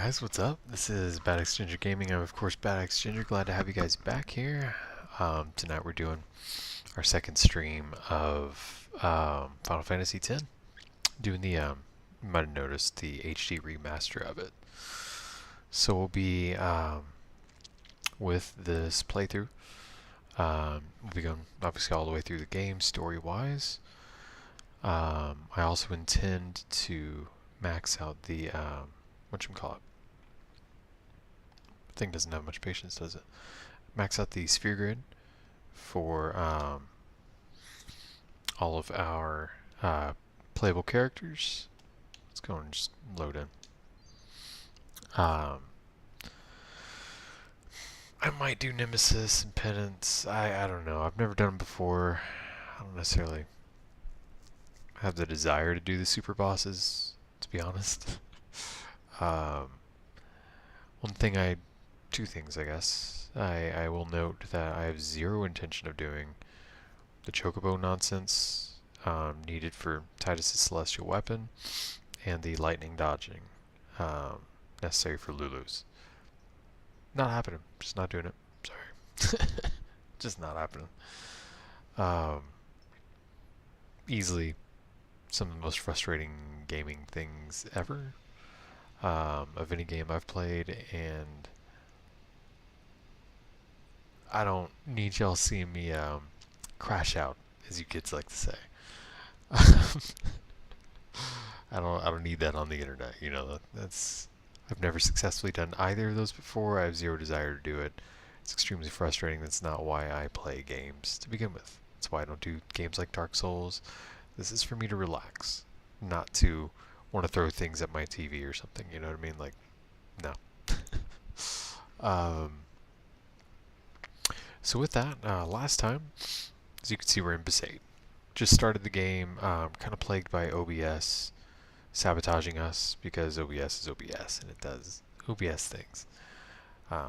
Guys, what's up? This is Bad Exchanger Gaming. I'm of course Bad Exchanger. Glad to have you guys back here. Tonight we're doing our second stream of Final Fantasy X. Doing the you might have noticed the HD remaster of it. So we'll be with this playthrough. We'll be going obviously all the way through the game story-wise. I also intend to max out the whatchamacallit. Thing doesn't have much patience, does it? Max out the sphere grid for all of our playable characters. Let's go and just load in. I might do Nemesis and Penance. I don't know. I've never done them before. I don't necessarily have the desire to do the super bosses, to be honest. Two things, I guess. I will note that I have zero intention of doing the Chocobo nonsense needed for Tidus' celestial weapon and the lightning dodging necessary for Lulu's. Not happening. Just not doing it. Sorry. Just not happening. Easily some of the most frustrating gaming things ever of any game I've played, and I don't need y'all seeing me crash out, as you kids like to say. I don't need that on the internet. You know, that's I've never successfully done either of those before. I have zero desire to do it. It's extremely frustrating. That's not why I play games to begin with. That's why I don't do games like Dark Souls. This is for me to relax, not to want to throw things at my TV or something. You know what I mean? Like, no. So with that, last time, as you can see, we're in Besaid. Just started the game, kind of plagued by OBS sabotaging us, because OBS is OBS and it does OBS things.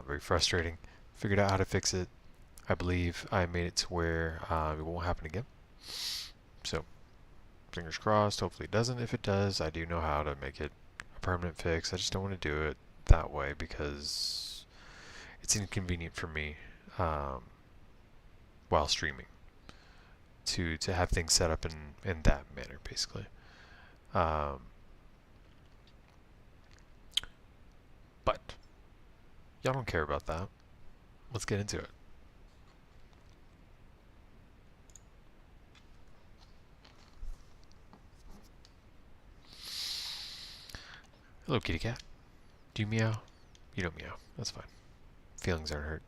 Very frustrating. Figured out how to fix it. I believe I made it to where it won't happen again. So, fingers crossed. Hopefully it doesn't. If it does, I do know how to make it a permanent fix. I just don't want to do it that way because it's inconvenient for me while streaming to have things set up in that manner, basically. But y'all don't care about that. Let's get into it. Hello, kitty cat. Do you meow? You don't meow. That's fine. Feelings aren't hurt.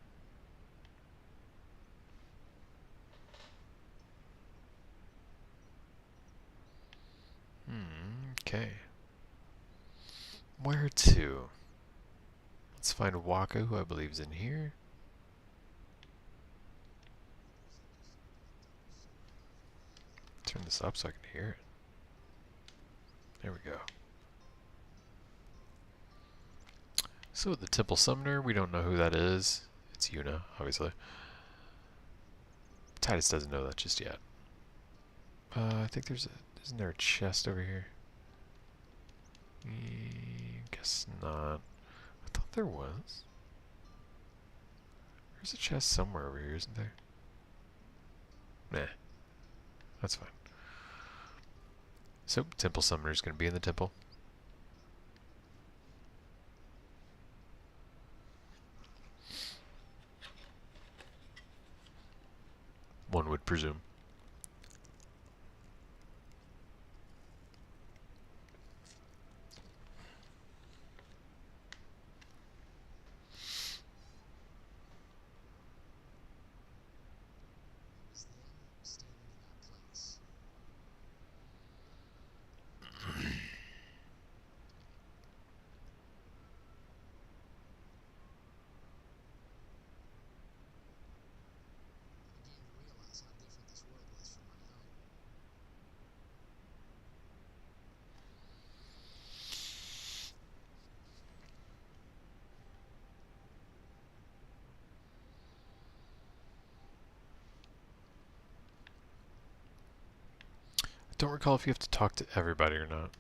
Okay. Where to? Let's find Wakka, who I believe is in here. Turn this up so I can hear it. There we go. So the Temple Summoner, we don't know who that is. It's Yuna, obviously. Tidus doesn't know that just yet. I think isn't there a chest over here? Guess not. I thought there was. There's a chest somewhere over here, isn't there? Nah. That's fine. So, Temple Summoner is going to be in the temple. One would presume. Don't recall if you have to talk to everybody or not.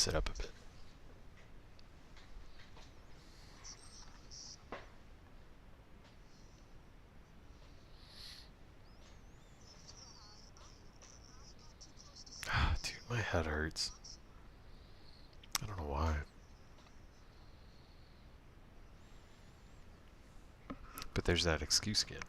it up a bit. Dude, my head hurts. I don't know why. But there's that excuse again.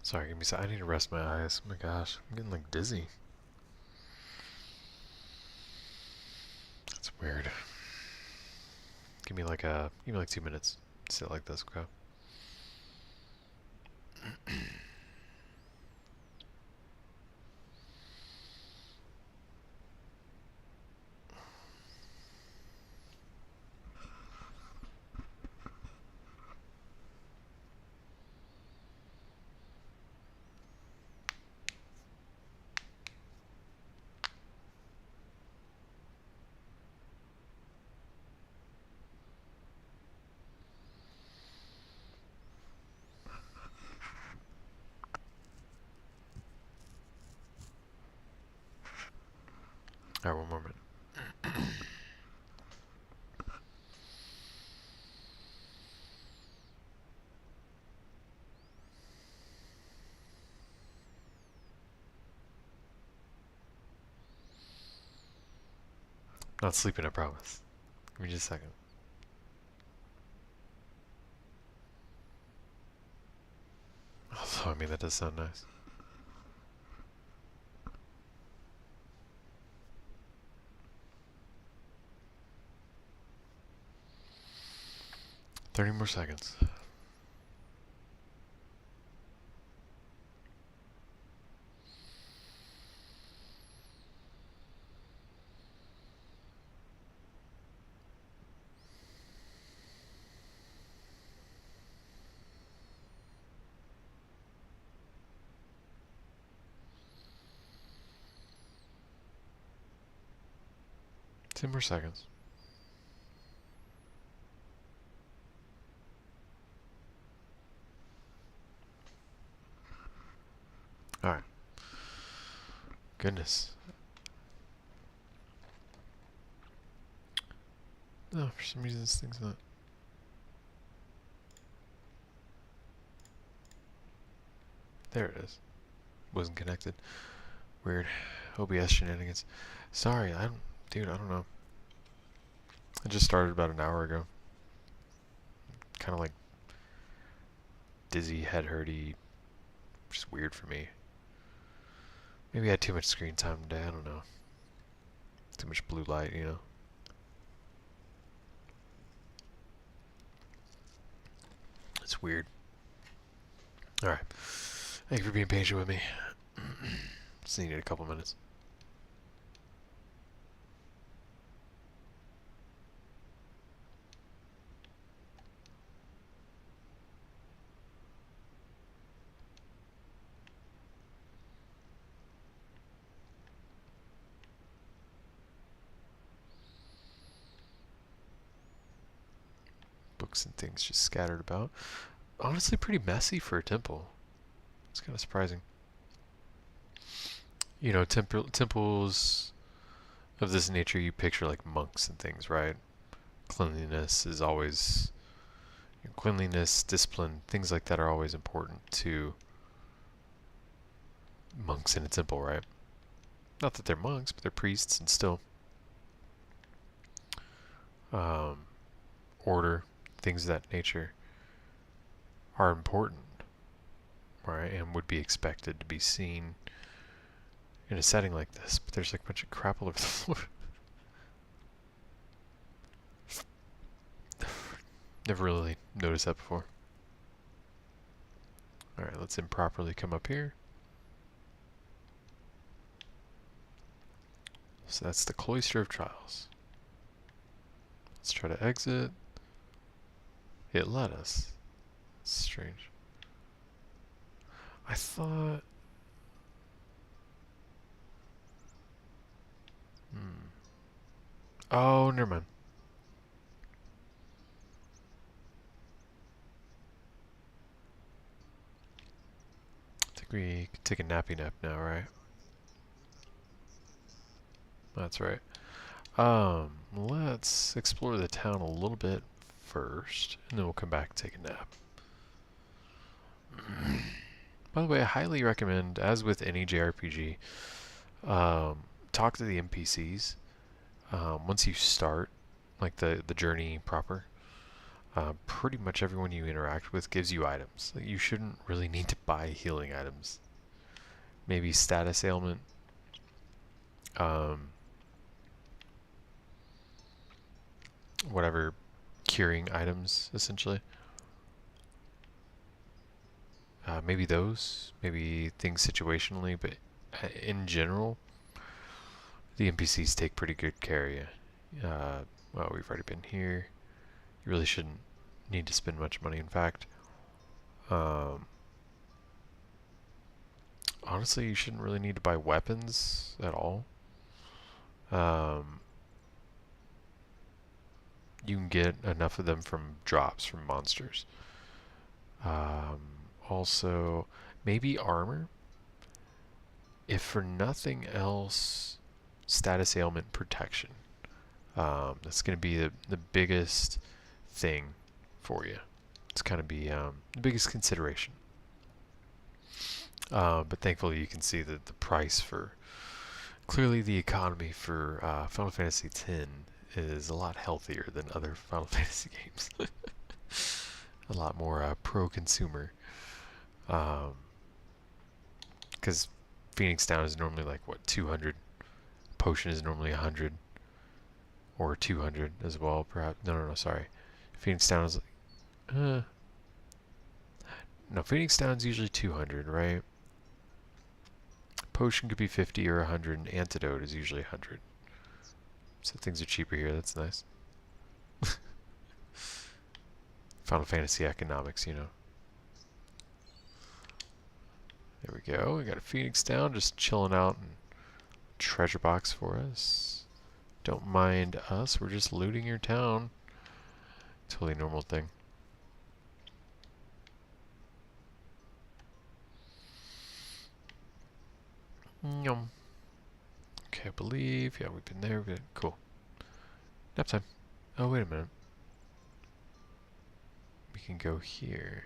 Sorry, give me a sec. I need to rest my eyes. Oh my gosh, I'm getting like dizzy. That's weird. Give me like 2 minutes. Sit like this, okay? Alright, one more minute. Not sleeping, I promise. Give me just a second. Although, I mean, that does sound nice. Thirty more seconds. Ten more seconds. Alright. Goodness. No, for some reason this thing's not. There it is. Wasn't connected. Weird. OBS shenanigans. Sorry, dude, I don't know. I just started about an hour ago. Kind of like dizzy, head hurty. Just weird for me. Maybe I had too much screen time today, I don't know. Too much blue light, you know. It's weird. Alright. Thank you for being patient with me. Just needed a couple minutes. Books and things just scattered about. Honestly, pretty messy for a temple. It's kind of surprising. You know, temples of this nature, you picture like monks and things, right? Cleanliness is always, cleanliness, discipline, things like that are always important to monks in a temple, right? Not that they're monks, but they're priests, and still, order, things of that nature are important, right? And would be expected to be seen in a setting like this. But there's like a bunch of crap all over the floor. Never really noticed that before. Alright, let's improperly come up here. So that's the Cloister of Trials. Let's try to exit. It let us. It's strange. I thought... Oh, never mind. I think we could take a nappy nap now, right? That's right. Let's explore the town a little bit first, and then we'll come back and take a nap. By the way, I highly recommend, as with any JRPG, talk to the NPCs. Once you start, like the journey proper, pretty much everyone you interact with gives you items. Like, you shouldn't really need to buy healing items. Maybe status ailment. Whatever curing items, essentially. Maybe those, maybe things situationally, but in general, the NPCs take pretty good care of you. Well, we've already been here. You really shouldn't need to spend much money, in fact. Honestly, you shouldn't really need to buy weapons at all. You can get enough of them from drops from monsters. Also, maybe armor. If for nothing else, status ailment protection. That's going to be the biggest thing for you. It's kind of be the biggest consideration. But thankfully, you can see that the price for clearly the economy for Final Fantasy X is a lot healthier than other Final Fantasy games. A lot more pro-consumer. Because Phoenix Down is normally like, what, 200? Potion is normally 100. Or 200 as well, perhaps. No, sorry. Phoenix Down is like... no, Phoenix Down is usually 200, right? Potion could be 50 or 100, and Antidote is usually 100. So things are cheaper here, that's nice. Final Fantasy economics, you know. There we go. We got a Phoenix Down just chilling out and treasure box for us. Don't mind us, we're just looting your town. Totally normal thing. Yum. Okay, I believe. Yeah, we've been there. Cool. Nap time. Oh, wait a minute. We can go here.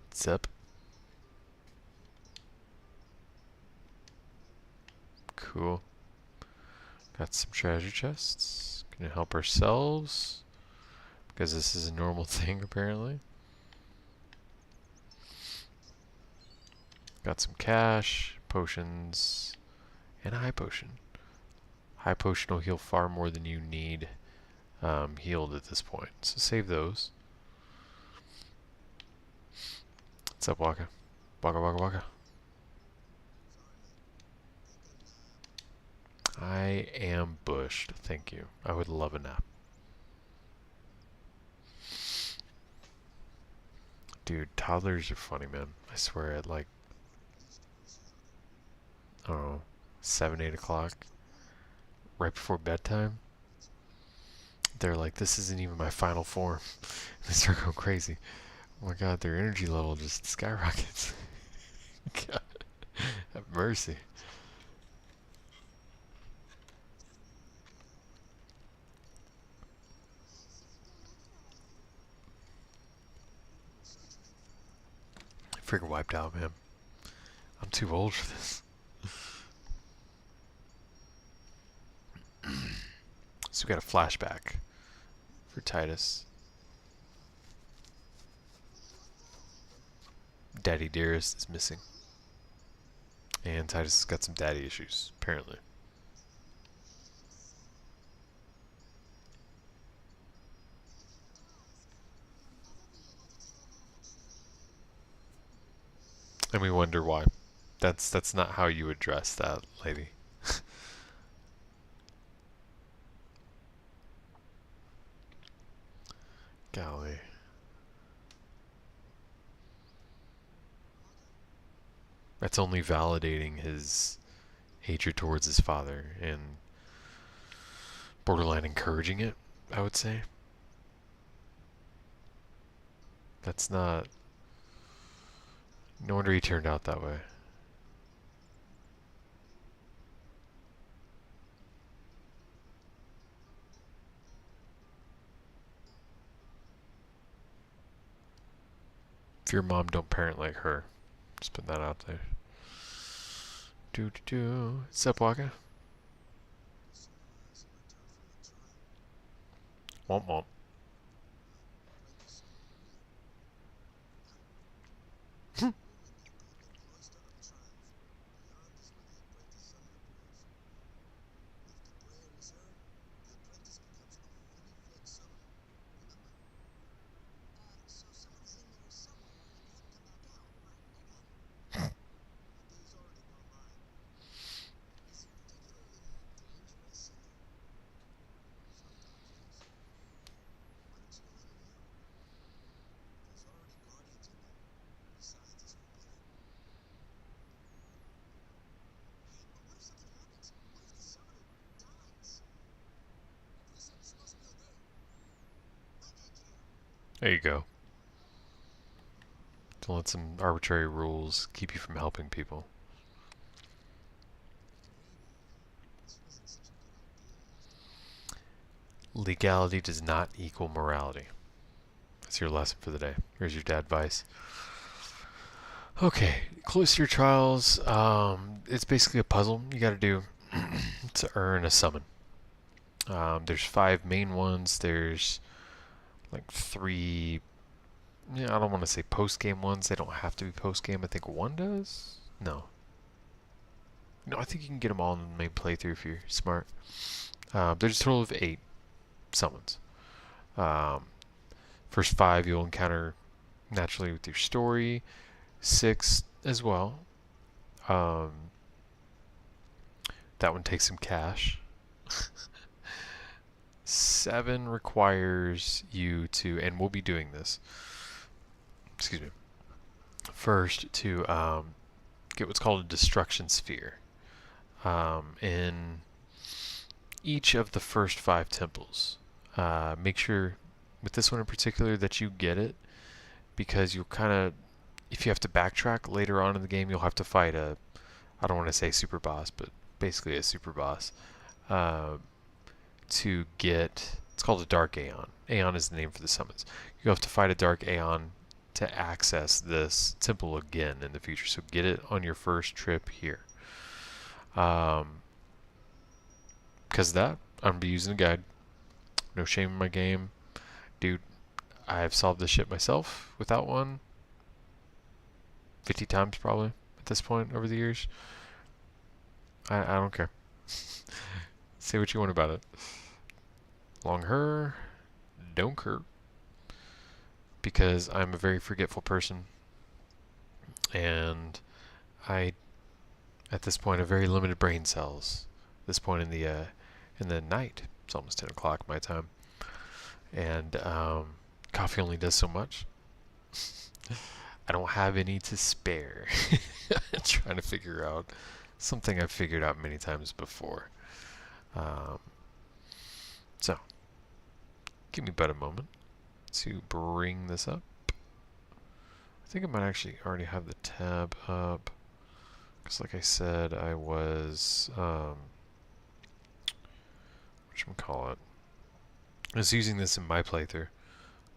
What's up? Cool. Got some treasure chests. Gonna help ourselves. Because this is a normal thing, apparently. Got some cash, potions, and a high potion. High potion will heal far more than you need healed at this point. So save those. What's up, Wakka? Wakka. I am bushed, thank you. I would love a nap. Dude, toddlers are funny, man. I swear, at like, I don't know, 7, 8 o'clock, right before bedtime, they're like, this isn't even my final form. They start going crazy. Oh my god, their energy level just skyrockets. God, have mercy. Freaking wiped out, man. I'm too old for this. So we got a flashback for Tidus. Daddy Dearest is missing. And Tidus has got some daddy issues, apparently. And we wonder why. That's not how you address that, lady. Golly. That's only validating his hatred towards his father and borderline encouraging it, I would say. That's not... No wonder he turned out that way. If your mom, don't parent like her. Just put that out there. What's up, Wakka? Womp womp. There you go. Don't let some arbitrary rules keep you from helping people. Legality does not equal morality. That's your lesson for the day. Here's your dad advice. Okay, close to your trials. It's basically a puzzle you gotta do to earn a summon. There's 5 main ones. There's like 3... Yeah, I don't want to say post-game ones. They don't have to be post-game. I think one does? No. No, I think you can get them all in the main playthrough if you're smart. There's a total of 8 summons. First 5 you'll encounter naturally with your story. 6 as well. That one takes some cash. 7 requires you to, and we'll be doing this, excuse me, first to get what's called a destruction sphere in each of the first 5 temples. Make sure with this one in particular that you get it, because you'll kind of, if you have to backtrack later on in the game, you'll have to fight a, I don't want to say super boss, but basically a super boss, to get, it's called a Dark Aeon. Aeon is the name for the summons. You have to fight a Dark Aeon to access this temple again in the future. So get it on your first trip here. Because of that, I'm going to be using a guide. No shame in my game. Dude, I've solved this shit myself without one 50 times probably at this point over the years. I don't care. Say what you want about it. Long her, don't care. Because I'm a very forgetful person. And I, at this point, have very limited brain cells. At this point in the night. It's almost 10 o'clock my time. And coffee only does so much. I don't have any to spare. I'm trying to figure out something I've figured out many times before. So, give me but a moment to bring this up. I think I might actually already have the tab up, because like I said, I was, whatchamacallit, I was using this in my playthrough,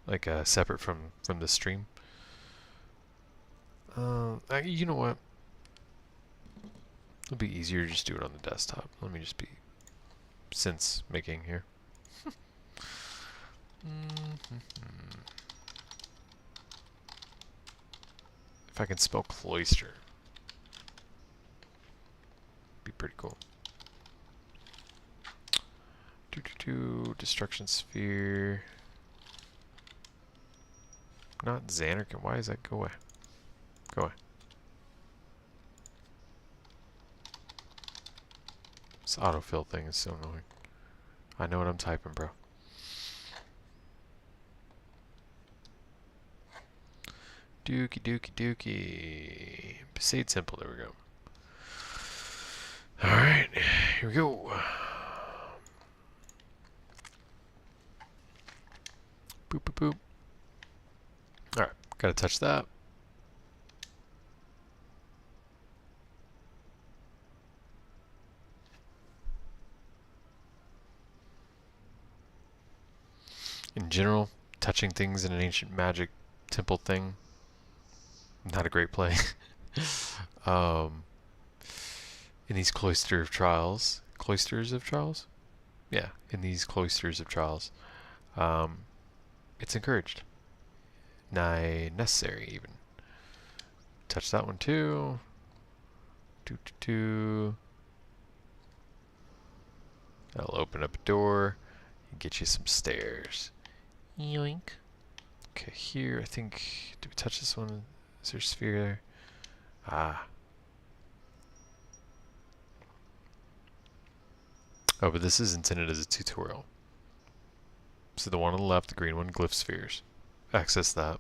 like separate from the stream. You know what? It'll be easier to just do it on the desktop. Let me just be sense making here. If I can spell cloister, be pretty cool. Destruction sphere. Not Zanarkand. Why is that? Go away. Go away. This autofill thing is so annoying. I know what I'm typing, bro. Dookie, dookie, dookie. Besaid simple, there we go. Alright, here we go. Boop, boop, boop. Alright, gotta touch that. In general, touching things in an ancient magic temple thing, not a great play. In these cloisters of trials? Yeah, in these cloisters of trials, it's encouraged. Nigh necessary, even. Touch that one too. That'll open up a door and get you some stairs. Yoink. Okay, here, I think, did we touch this one? Is there a sphere there? Ah. Oh, but this is intended as a tutorial. So the one on the left, the green one, glyph spheres. Access that.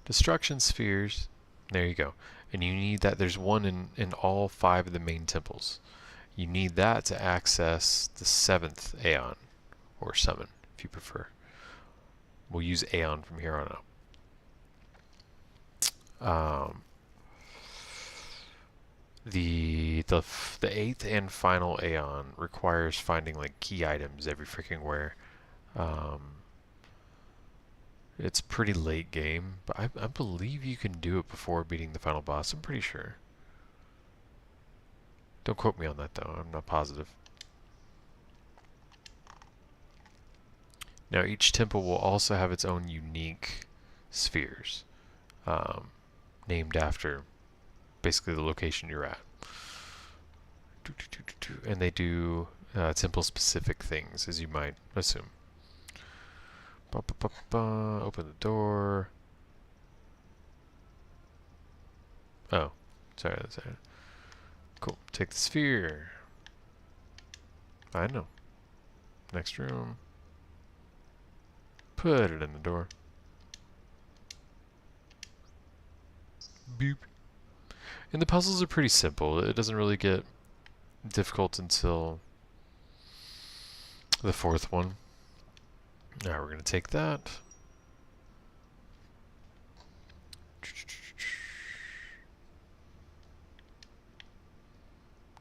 Destruction spheres. There you go. And you need that. There's one in all 5 of the main temples. You need that to access the 7th Aeon. Or summon, if you prefer. We'll use Aeon from here on out. The 8th and final Aeon requires finding like key items every freaking where. It's pretty late game, but I believe you can do it before beating the final boss. I'm pretty sure. Don't quote me on that though. I'm not positive. Now each temple will also have its own unique spheres, named after basically the location you're at. And they do temple-specific things, as you might assume. Open the door. Oh, sorry, that's it. Cool. Take the sphere. I know. Next room. Put it in the door. Boop. And the puzzles are pretty simple. It doesn't really get difficult until the 4th one. Now we're going to take that.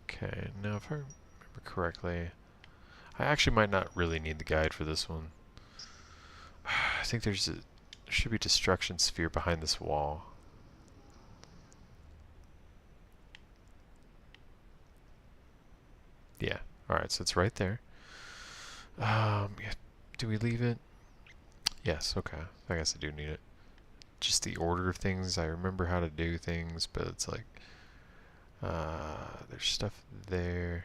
Okay, now if I remember correctly, I actually might not really need the guide for this one. I think there should be a destruction sphere behind this wall. Yeah, alright, so it's right there. Yeah, do we leave it? Yes, okay. I guess I do need it. Just the order of things. I remember how to do things, but it's like... there's stuff there.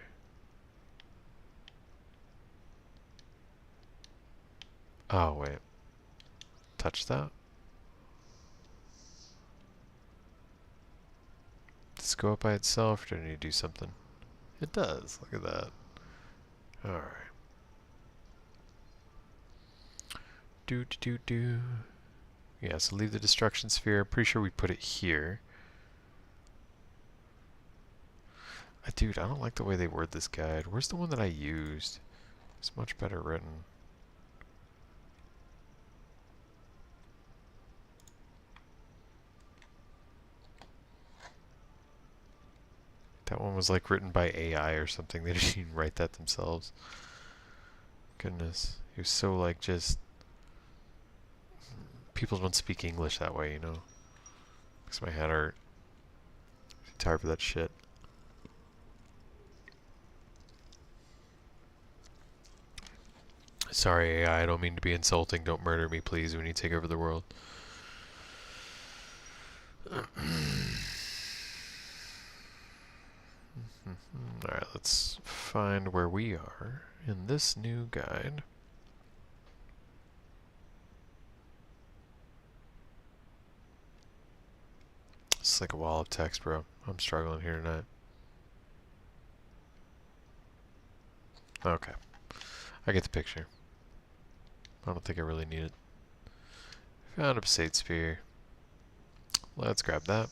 Oh, wait. Touch that? Does it go up by itself, or do I need to do something? It does. Look at that. Alright. Do. Yeah, so leave the destruction sphere. Pretty sure we put it here. Dude, I don't like the way they word this guide. Where's the one that I used? It's much better written. That one was like written by AI or something. They didn't even write that themselves. Goodness. It was so like just... People don't speak English that way, you know? Makes my head hurt. I'm tired of that shit. Sorry, AI, I don't mean to be insulting. Don't murder me, please, when you take over the world. Alright, let's find where we are in this new guide. It's like a wall of text, bro. I'm struggling here tonight. Okay. I get the picture. I don't think I really need it. Found a Besaid Spear. Let's grab that.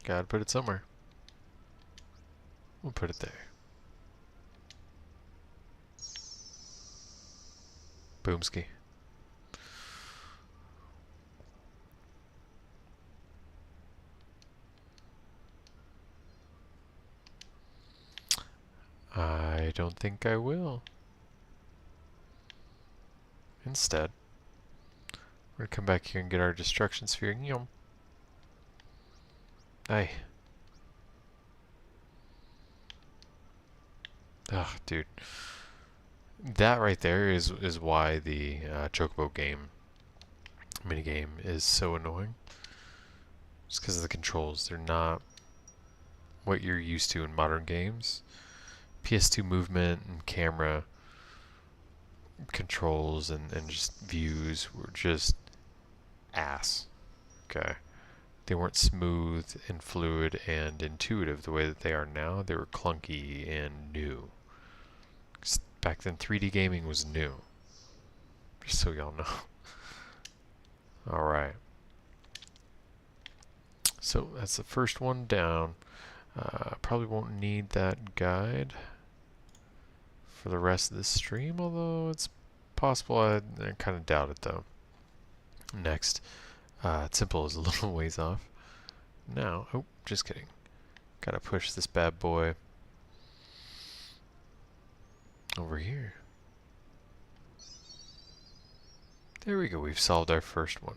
Gotta put it somewhere. We'll put it there. Boomski. I don't think I will. Instead, we're gonna come back here and get our destruction sphere. Yum. Hey. Ugh, dude. That right there is why the Chocobo game minigame is so annoying. Just because of the controls. They're not what you're used to in modern games. PS2 movement and camera controls and just views were just ass. Okay. They weren't smooth and fluid and intuitive the way that they are now. They were clunky and new. Back then 3D gaming was new. Just so y'all know. Alright. So that's the first one down. Probably won't need that guide for the rest of the stream, although it's possible. I kind of doubt it though. Next, Temple is a little ways off. Now, oh, just kidding. Gotta push this bad boy over here. There we go, we've solved our first one.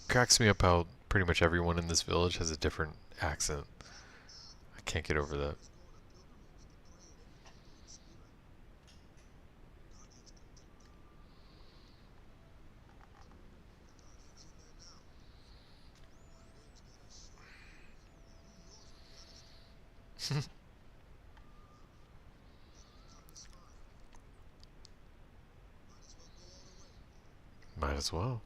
Cracks me up how pretty much everyone in this village has a different accent. I can't get over that. Might as well.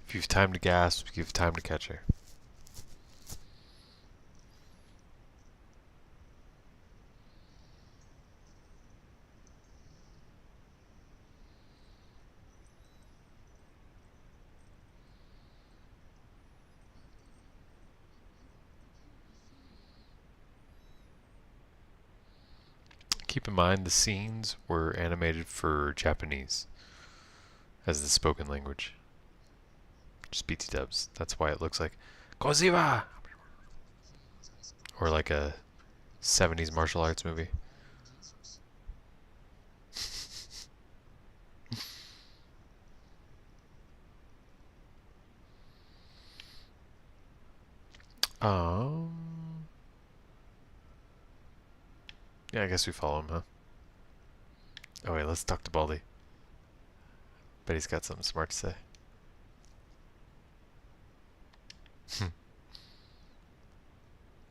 If you've time to gasp, you've time to catch her. Keep in mind the scenes were animated for Japanese as the spoken language. Just BT dubs. That's why it looks like Koziwa! Or like a 70s martial arts movie. Yeah, I guess we follow him, huh? Oh wait, let's talk to Baldy. Bet he's got something smart to say.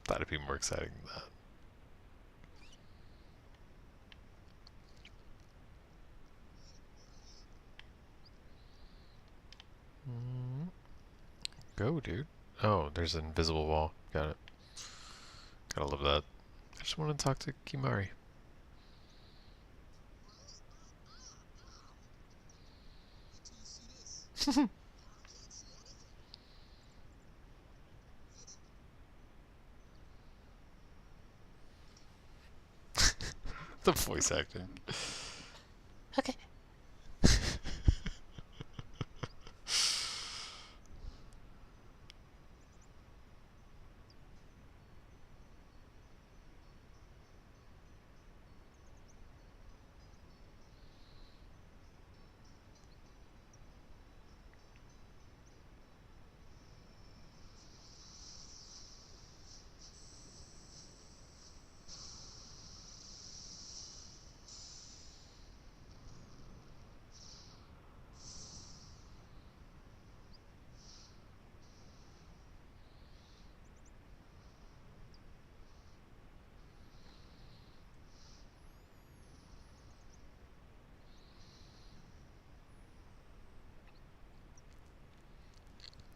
Thought it'd be more exciting than that. Go, dude. Oh, there's an invisible wall. Got it. Gotta love that. I just want to talk to Kimari. The voice acting. Okay.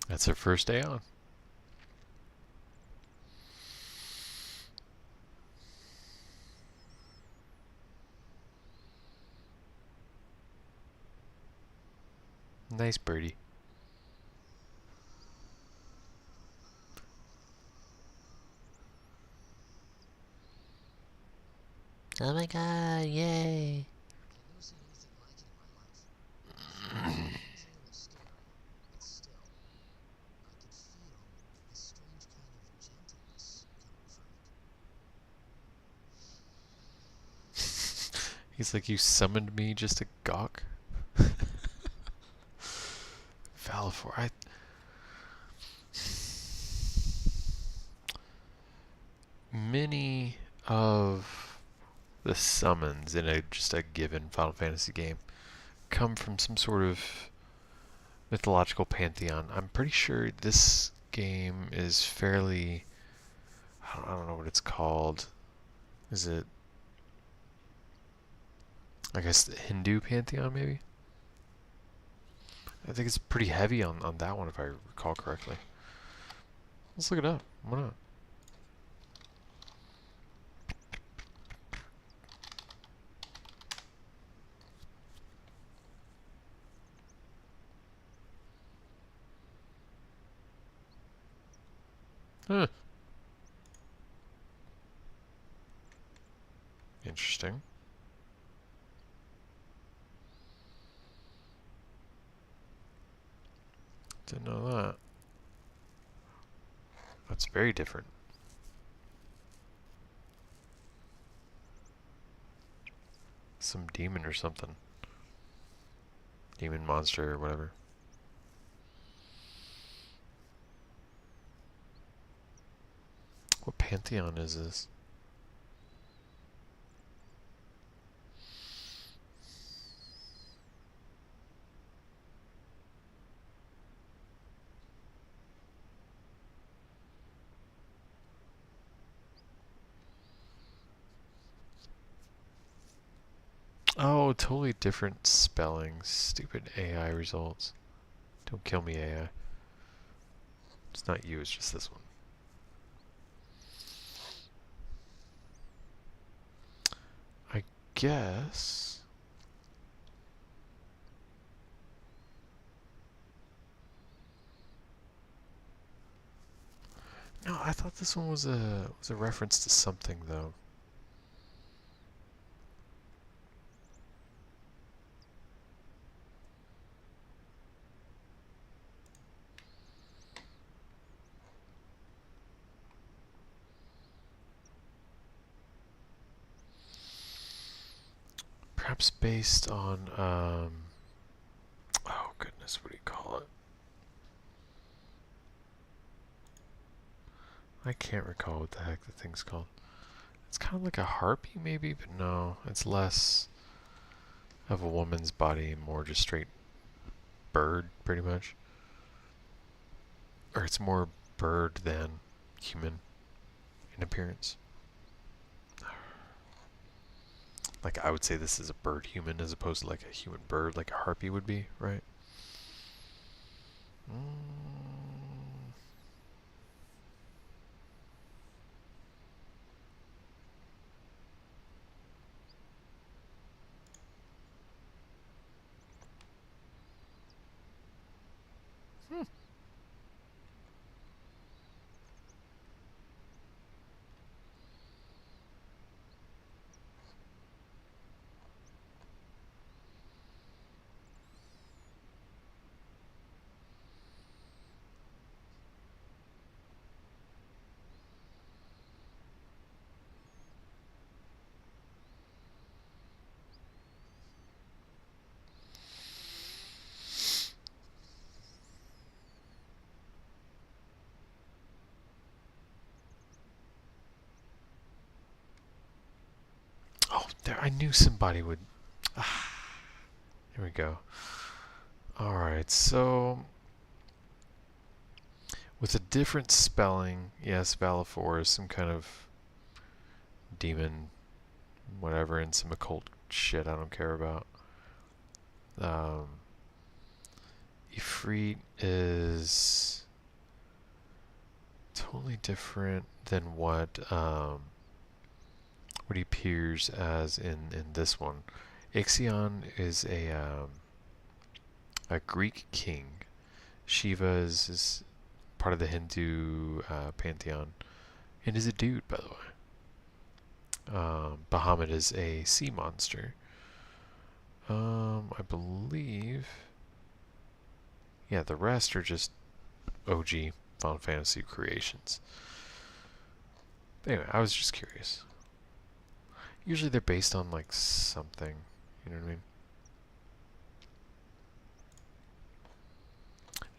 That's her first day on. Nice birdie. Oh my god, yay. He's like, you summoned me just to gawk? Valifor, many of the summons in just a given Final Fantasy game come from some sort of mythological pantheon. I'm pretty sure this game is fairly... I don't know what it's called. Is it... I guess the Hindu pantheon, maybe? I think it's pretty heavy on that one, if I recall correctly. Let's look it up. Why not? Huh. Interesting. Didn't know that. That's very different. Some demon or something. Demon monster or whatever. What pantheon is this? Oh, totally different spelling. Stupid AI results. Don't kill me, AI. It's not you, it's just this one. I guess... No, I thought this one was a reference to something though. Perhaps based on oh goodness, what do you call it? I can't recall what the heck the thing's called. It's kind of like a harpy maybe, but no, it's less of a woman's body, more just straight bird, pretty much. Or it's more bird than human in appearance. Like I would say this is a bird human as opposed to like a human bird, like a harpy would be, right? Mm. Hmm. Oh, there! I knew somebody would. Ah, here we go. All right, so with a different spelling, yes, Valifor is some kind of demon, whatever, and some occult shit I don't care about. Um, Ifrit is totally different than what he appears as in this one. Ixion is a Greek king. Shiva is part of the Hindu pantheon and is a dude, by the way. Bahamut is a sea monster. I believe. Yeah, the rest are just OG Final Fantasy creations. But anyway, I was just curious. Usually they're based on like something. You know what I mean?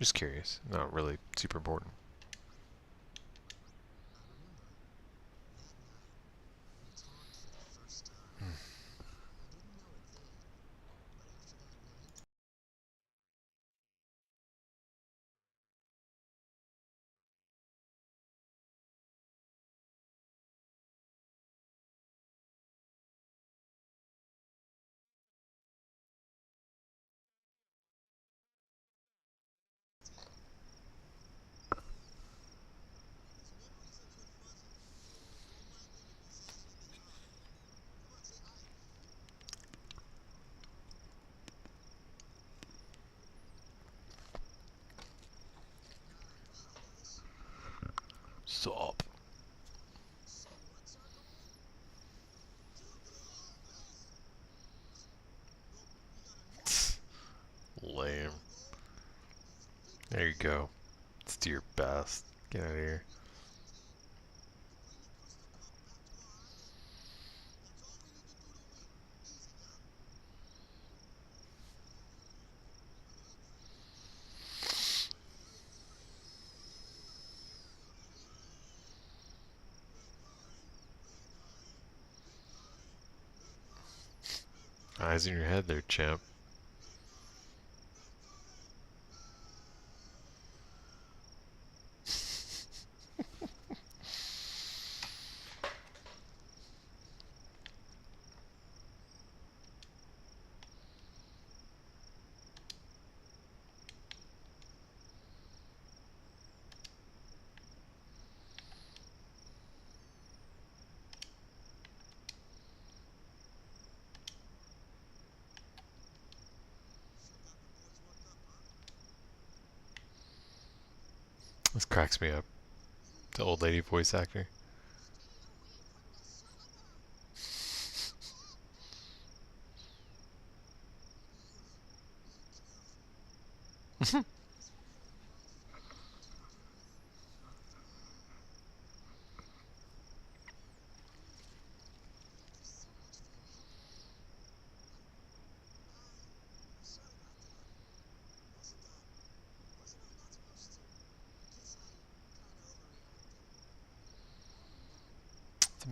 Just curious. Not really super important. Hmm. Stop. Lame. There you go. Let's do your best. Get out of here. Eyes in your head there, champ. This cracks me up. The old lady voice actor.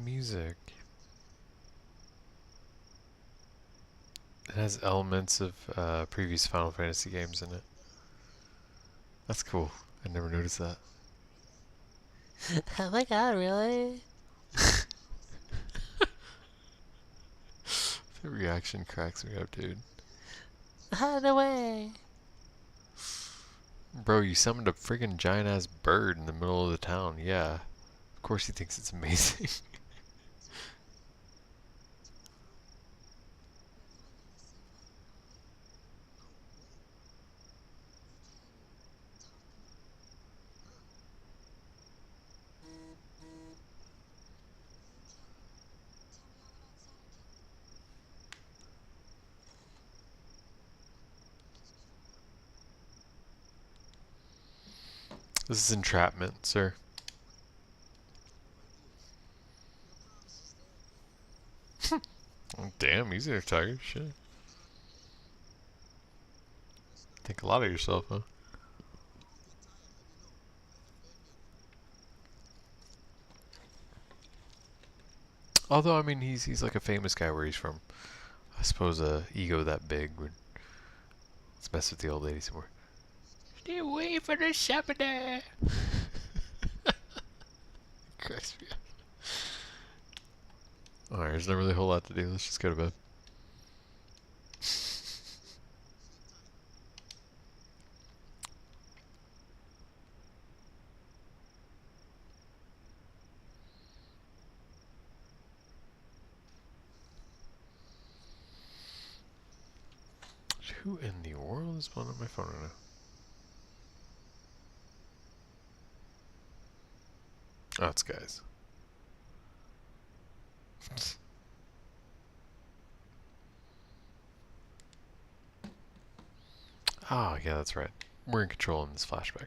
music. It has elements of previous Final Fantasy games in it. That's cool. I never noticed that. Oh my god, really? The reaction cracks me up, dude. No way. Bro, you summoned a friggin' giant ass bird in the middle of the town. Yeah. Of course he thinks it's amazing. This is entrapment, sir. Oh, damn, easy there, Tiger. Shit. Think a lot of yourself, huh? Although, I mean, he's like a famous guy where he's from. I suppose a ego that big would let's mess with the old lady some more. Stay away from the summoner! Cracks me up. Alright, there's not really a whole lot to do. Let's just go to bed. Who in the world is blowing up my phone right now? Oh, it's guys. Oh, yeah, that's right. We're in control in this flashback.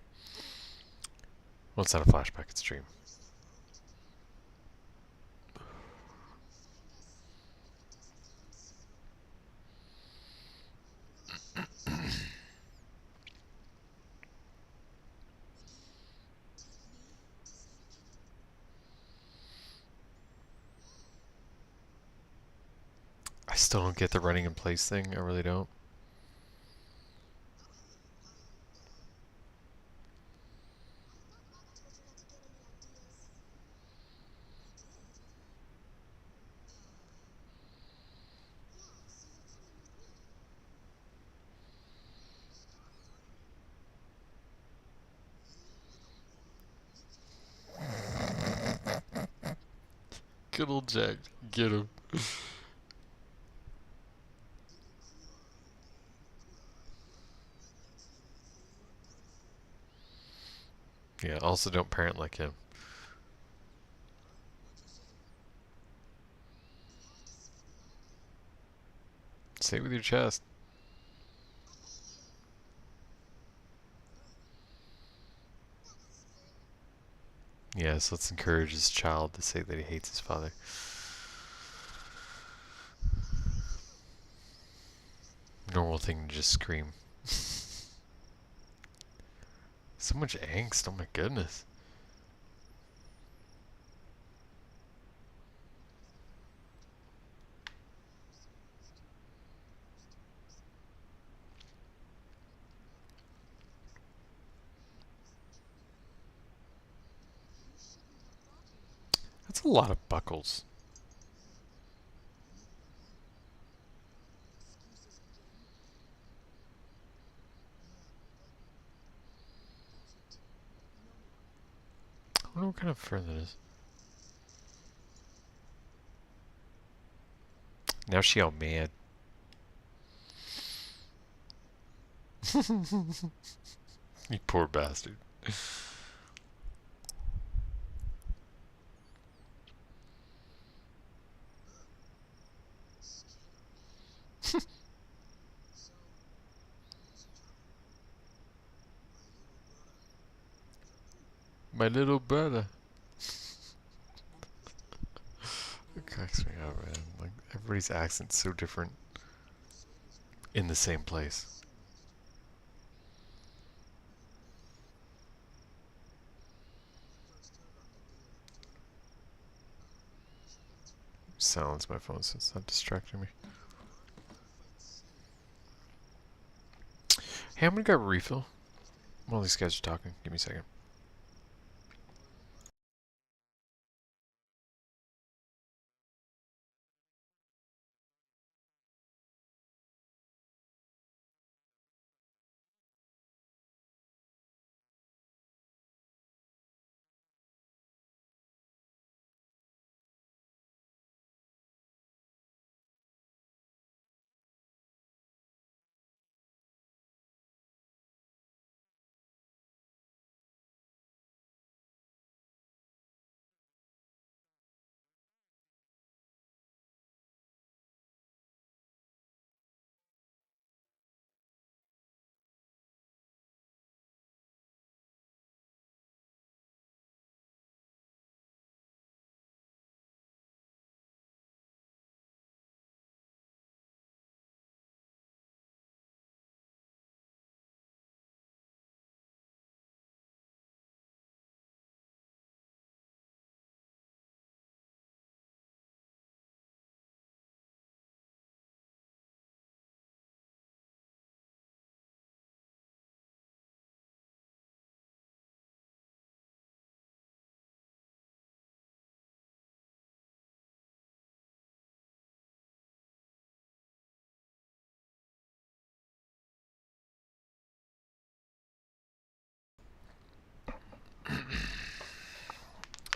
Well, it's not a flashback, it's a dream. I still don't get the running in place thing. I really don't. Good old Jack. Get him. Yeah, also don't parent like him. Say it with your chest. Yes, let's encourage his child to say that he hates his father. Normal thing to just scream. So much angst, oh my goodness. That's a lot of buckles. I wonder what kind of fur that is. Now she all mad. You poor bastard. My little brother. It cracks me up, man. Like, everybody's accent's so different in the same place. silence my phone so it's not distracting me. Hey, I'm gonna grab a refill while these guys are talking. Give me a second.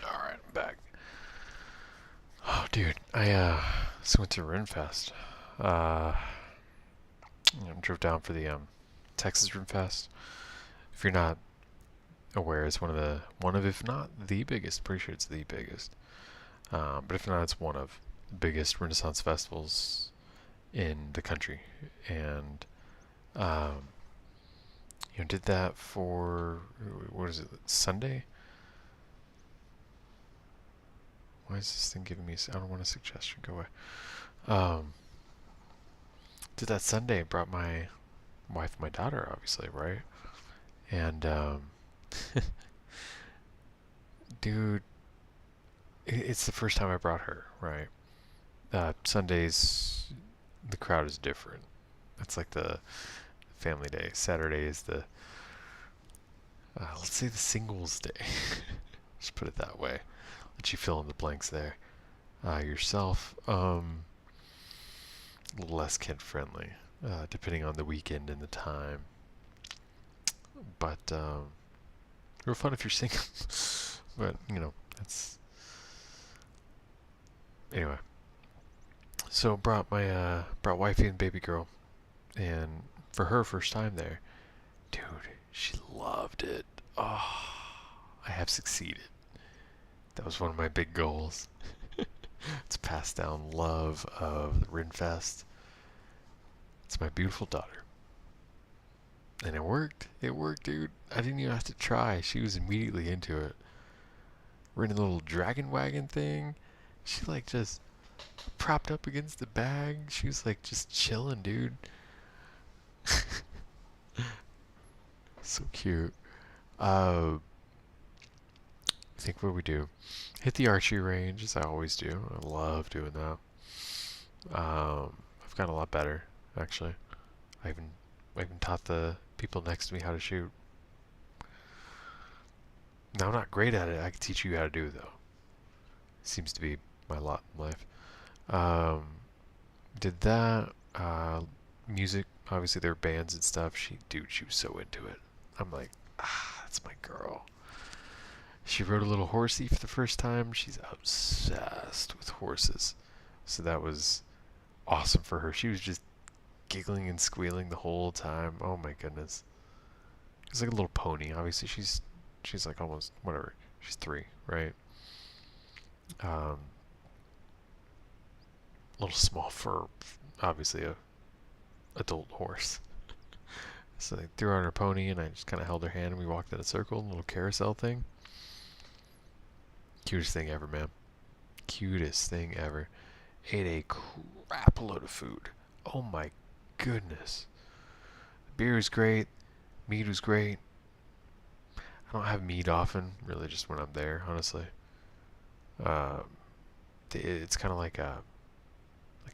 Alright, I'm back. Oh, dude, I just went to RinFest. Drove down for the Texas RinFest. If you're not aware, it's one of if not the biggest. Pretty sure it's the biggest. But if not, it's one of the biggest Renaissance festivals in the country, and um, did that for what is it? Sunday? Why is this thing giving me? I don't want a suggestion. Go away. Um, did that Sunday. Brought my wife and my daughter, obviously, right? And dude, it's the first time I brought her, right? Sundays, the crowd is different. That's like the family day. Saturday is the let's say the singles day. Just put it that way. Let you fill in the blanks there. Yourself, a little less kid friendly, depending on the weekend and the time. But real fun if you're single. But that's anyway. So brought wifey and baby girl, and for her first time there, dude, she loved it. Oh, I have succeeded. That was one of my big goals. It's pass down love of the Rinfest. It's my beautiful daughter. And it worked. It worked, dude. I didn't even have to try. She was immediately into it. We're in a little dragon wagon thing. She like just propped up against the bag. She was like just chilling, dude. So cute. I think what we do, hit the archery range as I always do. I love doing that. I've gotten a lot better, actually. I even taught the people next to me how to shoot. Now I'm not great at it. I can teach you how to do it though. Seems to be my lot in life. Um, did that. Music. Obviously, there are bands and stuff. She was so into it. I'm like, that's my girl. She rode a little horsey for the first time. She's obsessed with horses. So that was awesome for her. She was just giggling and squealing the whole time. Oh my goodness. It's like a little pony. Obviously, she's like almost whatever. She's 3, right? Um, a little small for obviously a adult horse. So they threw her on her pony, and I just kind of held her hand, and we walked in a circle, a little carousel thing. Cutest thing ever, man. Cutest thing ever. Ate a crap load of food. Oh my goodness. Beer was great. Meat was great. I don't have meat often, really, just when I'm there, honestly. Um, It's kind of like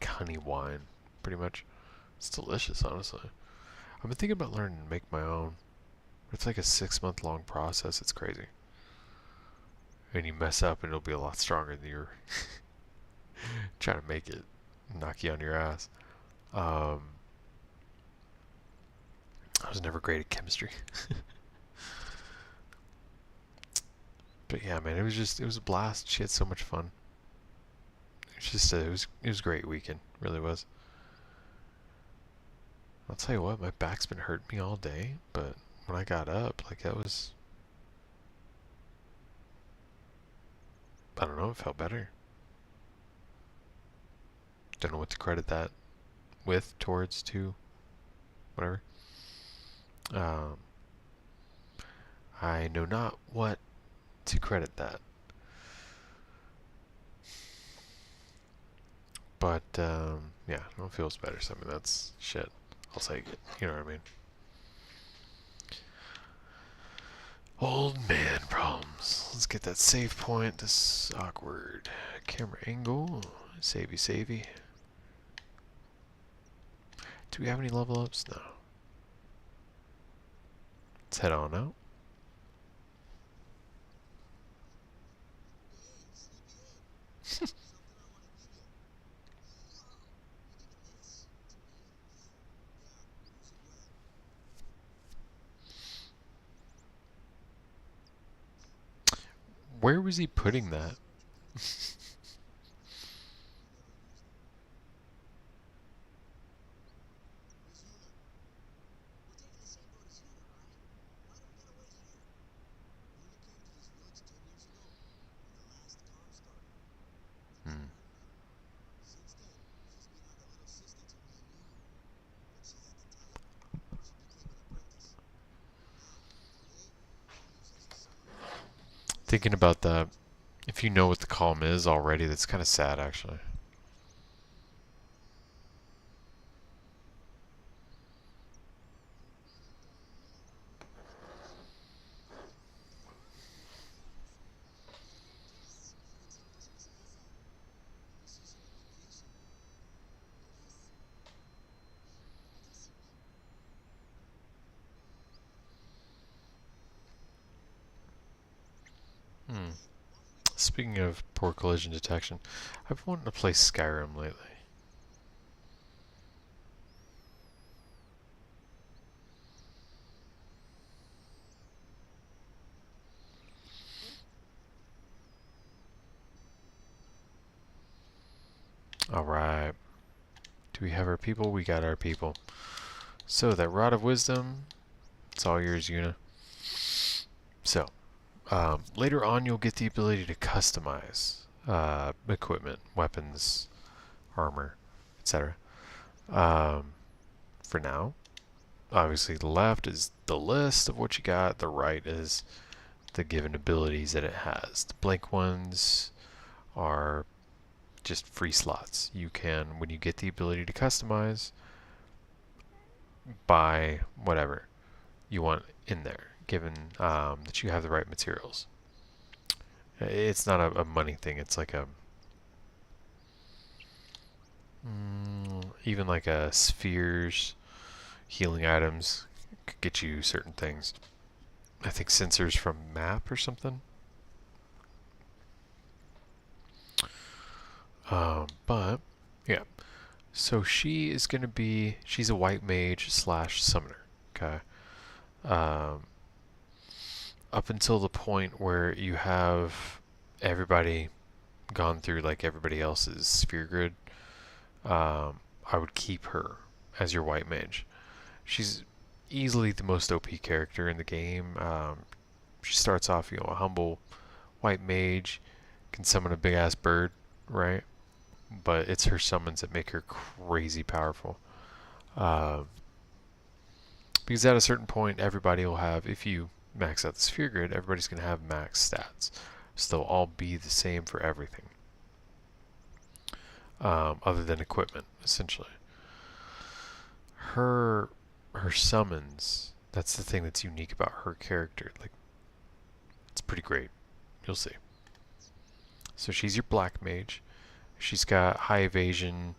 honey wine, pretty much. It's delicious, honestly. I've been thinking about learning to make my own. It's like a 6-month long process. It's crazy. And you mess up, and it'll be a lot stronger than you're trying to make it, knock you on your ass. I was never great at chemistry. But yeah, man, it was a blast. She had so much fun. It was a great weekend, really was. I'll tell you what, my back's been hurting me all day, but when I got up, like that was, I don't know, it felt better. Don't know what to credit that with, towards, to, whatever. Um, I know not what to credit that. But, yeah, no, it feels better. So, I mean, that's shit. I'll take it. You know what I mean? Old man problems. Let's get that save point. This is awkward. Camera angle. Savey, savey. Do we have any level ups? No. Let's head on out. Where was he putting that? Hmm. Thinking about that, if you know what the column is already, that's kind of sad, actually. Hmm. Speaking of poor collision detection, I've been wanting to play Skyrim lately. Alright. Do we have our people? We got our people. So, that Rod of Wisdom, it's all yours, Yuna. So, later on you'll get the ability to customize equipment, weapons, armor, etc. For now, obviously the left is the list of what you got, the right is the given abilities that it has. The blank ones are just free slots. You can, when you get the ability to customize, buy whatever you want in there, given that you have the right materials. It's not a money thing. It's like a even like a spheres, healing items could get you certain things. I think sensors from map or something. But yeah, so she is gonna be. She's a white mage slash summoner. Okay. Um, Up until the point where you have everybody gone through like everybody else's sphere grid, I would keep her as your white mage. She's easily the most OP character in the game. She starts off, a humble white mage, can summon a big ass bird, right? But it's her summons that make her crazy powerful. Uh, because at a certain point, everybody will have, if you max out the sphere grid, everybody's going to have max stats. So they'll all be the same for everything. Other than equipment, essentially. Her summons, that's the thing that's unique about her character. Like, it's pretty great. You'll see. So she's your black mage. She's got high evasion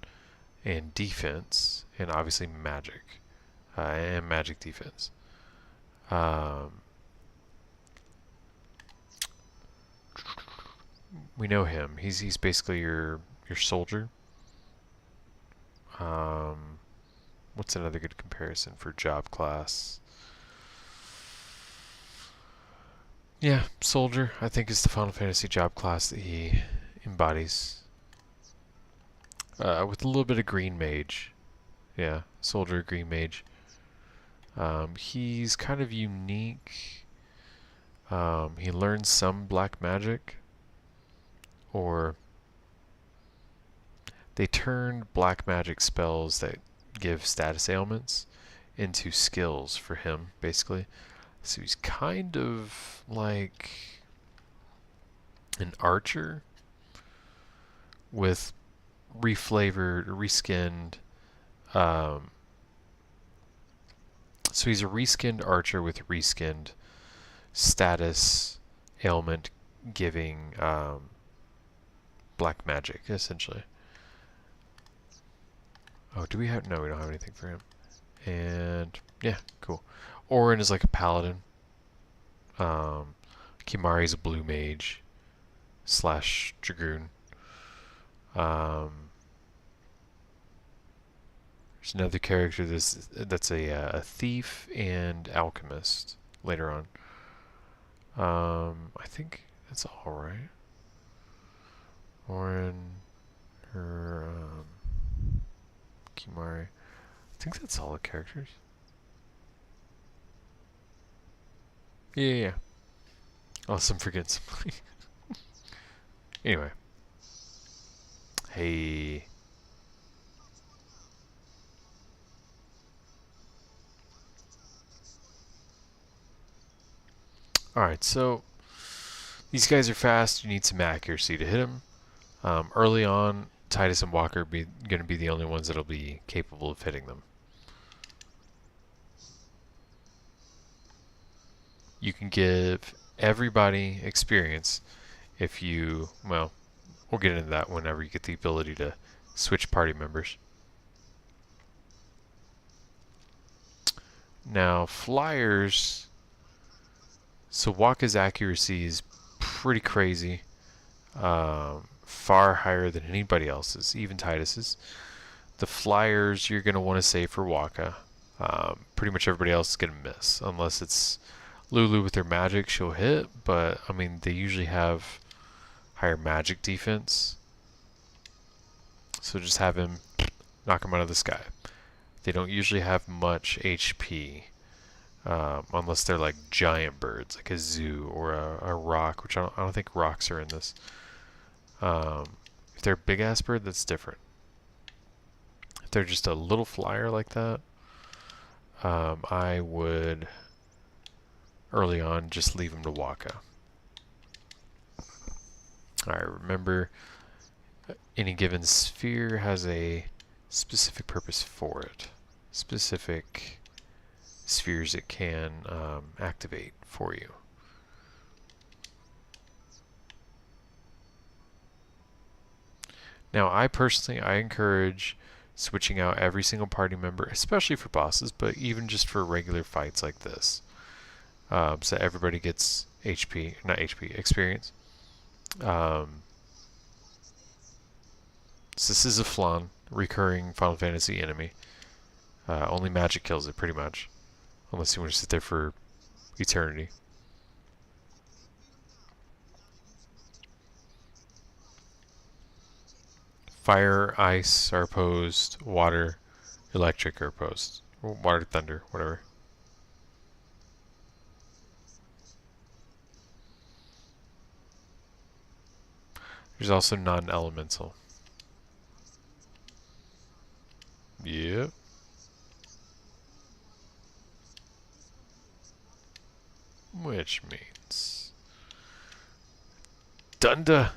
and defense, and obviously magic, and magic defense. We know him. He's basically your soldier. What's another good comparison for job class? Yeah, soldier, I think, is the Final Fantasy job class that he embodies. With a little bit of green mage. Yeah, soldier, green mage. He's kind of unique. He learns some black magic, or they turned black magic spells that give status ailments into skills for him, basically. So he's kind of like an archer with reflavored, reskinned. So he's a reskinned archer with reskinned status ailment giving black magic, essentially. Oh, do we have... No, we don't have anything for him. And, yeah, cool. Orin is like a paladin. Kimari's a blue mage / dragoon. There's another character that's a thief and alchemist later on. I think that's all right. Orin, her, Kimari. I think that's all the characters. Yeah. Unless I'm forgetting somebody. Anyway. Hey. Alright, so these guys are fast. You need some accuracy to hit them. Early on, Tidus and Wakka are going to be the only ones that'll be capable of hitting them. You can give everybody experience if you, well, we'll get into that whenever you get the ability to switch party members. Now, flyers, so Wakka's accuracy is pretty crazy. Far higher than anybody else's, even Tidus's. The flyers you're going to want to save for Wakka. Pretty much everybody else is going to miss, unless it's Lulu with her magic, she'll hit, but I mean, they usually have higher magic defense. So just have him knock him out of the sky. They don't usually have much HP, unless they're like giant birds, like a zoo or a rock, which I don't think rocks are in this. If they're a big ass bird, that's different. If they're just a little flyer like that, I would early on just leave them to Wakka. Alright, remember, any given sphere has a specific purpose for it. Specific spheres it can activate for you. Now, I personally, I encourage switching out every single party member, especially for bosses, but even just for regular fights like this. So everybody gets HP, not HP, experience. So this is a Flan, recurring Final Fantasy enemy. Only magic kills it, pretty much. Unless you want to sit there for eternity. Fire, ice are opposed. Water, electric are opposed. Water, thunder, whatever. There's also non-elemental. Yep. Which means Dunda.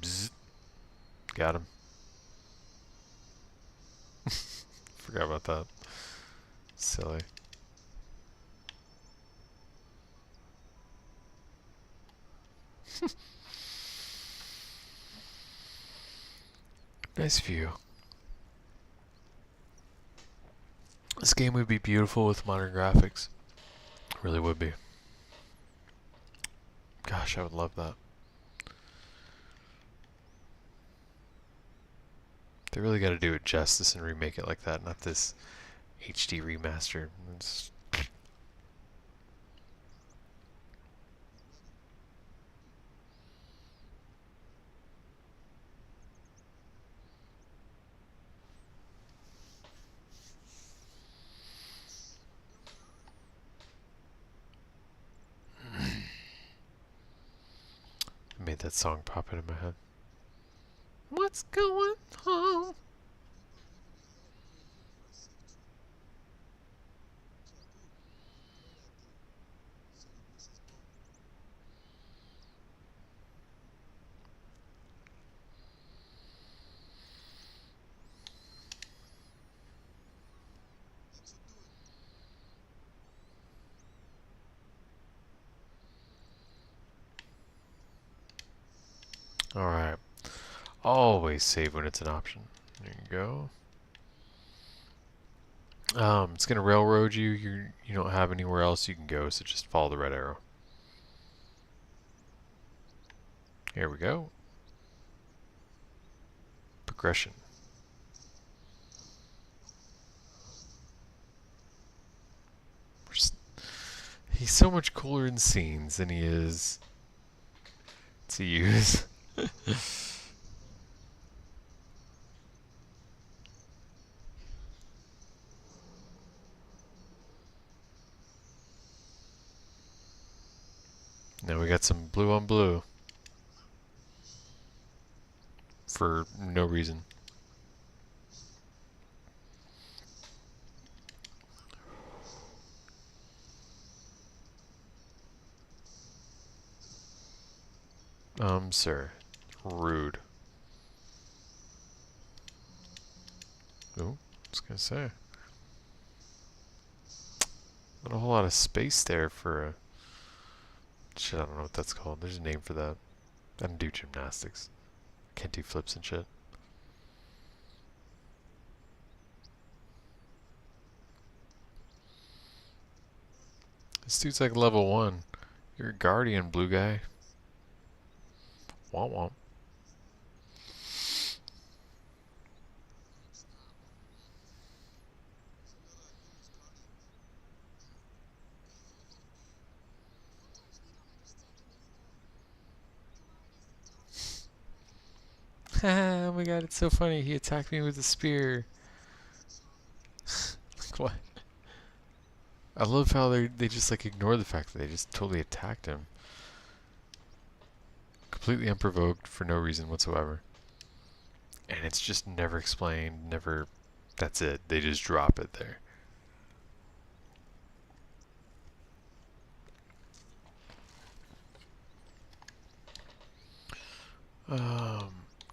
Bzz. Got him. Forgot about that. Silly. Nice view. This game would be beautiful with modern graphics. It really would be. Gosh, I would love that. They really got to do it justice and remake it like that, not this HD remaster. It's made that song pop into my head. What's going on? Alright. Always save when it's an option. There you go. It's gonna railroad you. You don't have anywhere else you can go, so just follow the red arrow. Here we go. Progression. He's so much cooler in scenes than he is to use. Now we got some blue on blue. For no reason. Sir. Rude. Oh, I was gonna say. Not a whole lot of space there for a... Shit, I don't know what that's called. There's a name for that. I don't do gymnastics. Can't do flips and shit. This dude's like level 1. You're a guardian, blue guy. Womp womp. Oh my god, it's so funny. He attacked me with a spear. Like, what? I love how they just like ignore the fact that they just totally attacked him. Completely unprovoked for no reason whatsoever. And it's just never explained, never... That's it. They just drop it there.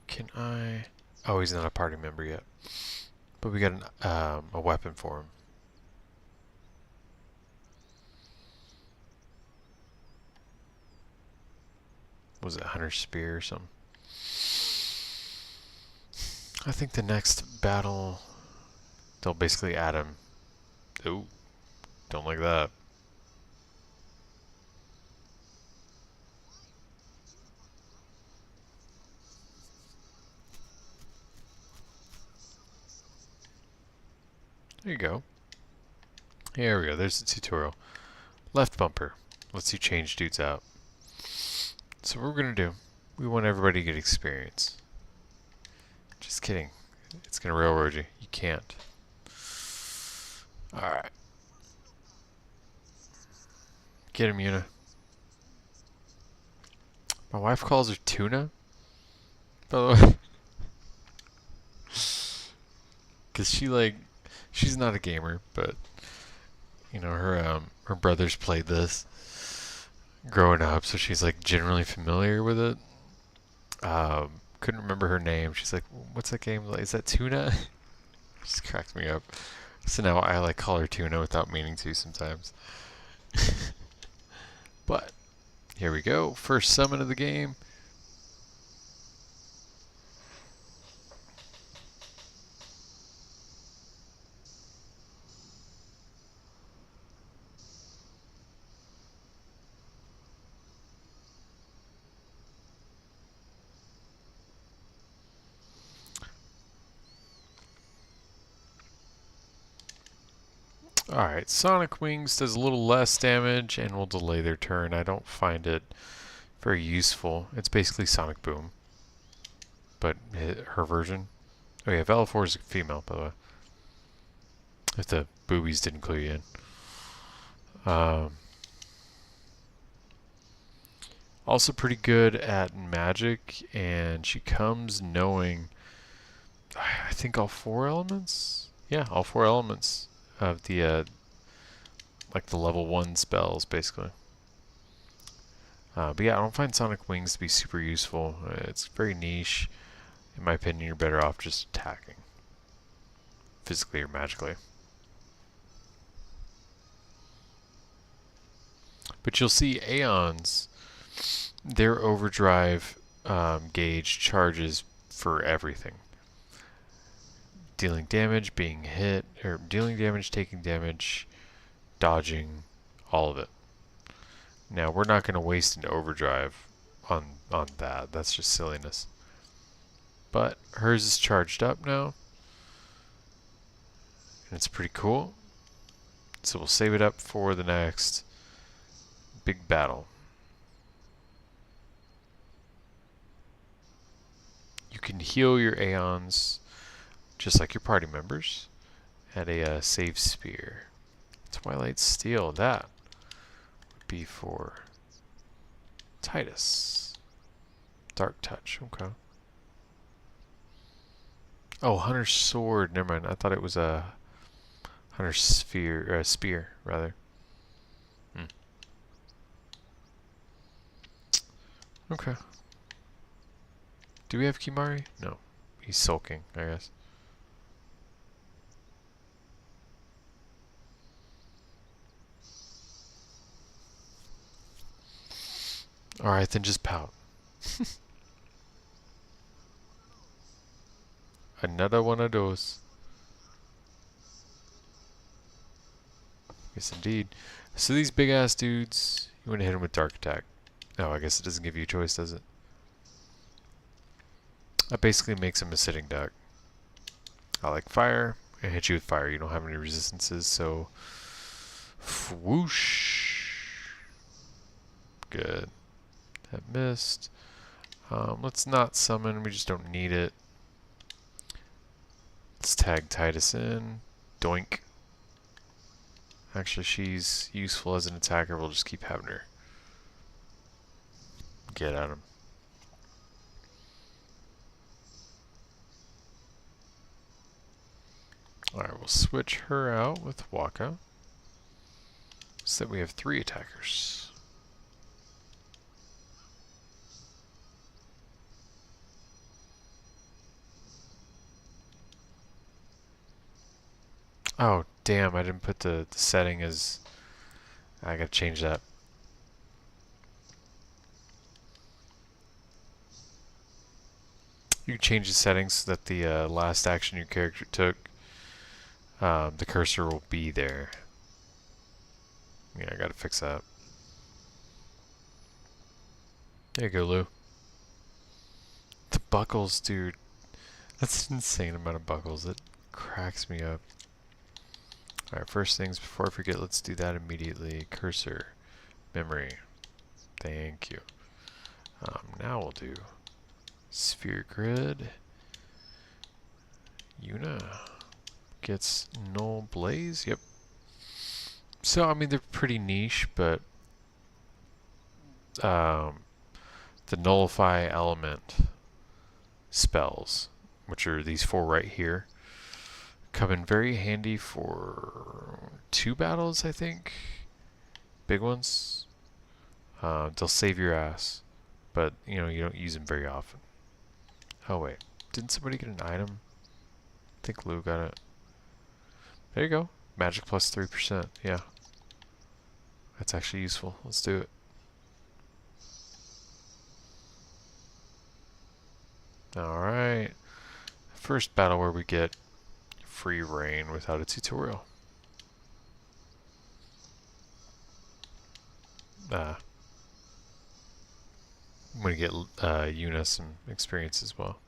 Can I... Oh, he's not a party member yet. But we got a weapon for him. Was it Hunter's Spear or something? I think the next battle, they'll basically add him. Ooh, don't like that. There you go. Here we go. There's the tutorial. Left bumper lets you change dudes out. So what we're going to do, we want everybody to get experience. Just kidding. It's going to railroad you. You can't. Alright. Get him, Yuna. My wife calls her Tuna, by the way. Because she's not a gamer, but, you know, her brothers played this growing up, so she's like generally familiar with it. Couldn't remember her name. She's like, "What's that game? Is that Tuna?" Just cracked me up. So now I like call her Tuna without meaning to sometimes. But here we go. First summon of the game. Alright, Sonic Wings does a little less damage and will delay their turn. I don't find it very useful. It's basically Sonic Boom, but her version. Oh yeah, Velafor is a female, by the way. If the boobies didn't clue you in. Also pretty good at magic, and she comes knowing, I think, all 4 elements? Yeah, all 4 elements of the, like the level 1 spells, basically. But yeah, I don't find Sonic Wings to be super useful. It's very niche. In my opinion, you're better off just attacking. Physically or magically. But you'll see Aeons, their overdrive gauge charges for everything. Dealing damage, being hit, or dealing damage, taking damage, dodging, all of it. Now, we're not going to waste an overdrive on that. That's just silliness. But hers is charged up now. And it's pretty cool. So we'll save it up for the next big battle. You can heal your Aeons just like your party members at a save spear. Twilight Steel, that would be for Tidus. Dark Touch, okay. Oh, Hunter's Sword, never mind. I thought it was a Hunter's Spear, rather. Okay. Do we have Kimari? No. He's sulking, I guess. Alright, then just pout. Another one of those. Yes, indeed. So these big-ass dudes, you want to hit them with Dark Attack. Oh, I guess it doesn't give you a choice, does it? That basically makes him a sitting duck. I like fire. I hit you with fire. You don't have any resistances, so... Whoosh! Good. That missed. Let's not summon. We just don't need it. Let's tag Tidus in. Doink. Actually, she's useful as an attacker. We'll just keep having her. Get at him. Alright, we'll switch her out with Wakka. So that we have 3 attackers. Oh, damn, I didn't put the setting as... I gotta change that. You can change the settings so that the last action your character took, the cursor will be there. Yeah, I gotta fix that. There you go, Lou. The buckles, dude. That's an insane amount of buckles. It cracks me up. Alright, first things before I forget, let's do that immediately. Cursor. Memory. Thank you. Now we'll do Sphere Grid. Yuna gets Null Blaze. Yep. So, I mean, they're pretty niche, but the Nullify element spells, which are these 4 right here, come in very handy for 2 battles, I think. Big ones. They'll save your ass, but you know, you don't use them very often. Oh wait, didn't somebody get an item? I think Lou got it. There you go. Magic plus 3%. Yeah. That's actually useful. Let's do it. Alright. First battle where we get free reign without a tutorial. I'm going to get Yuna some experience as well.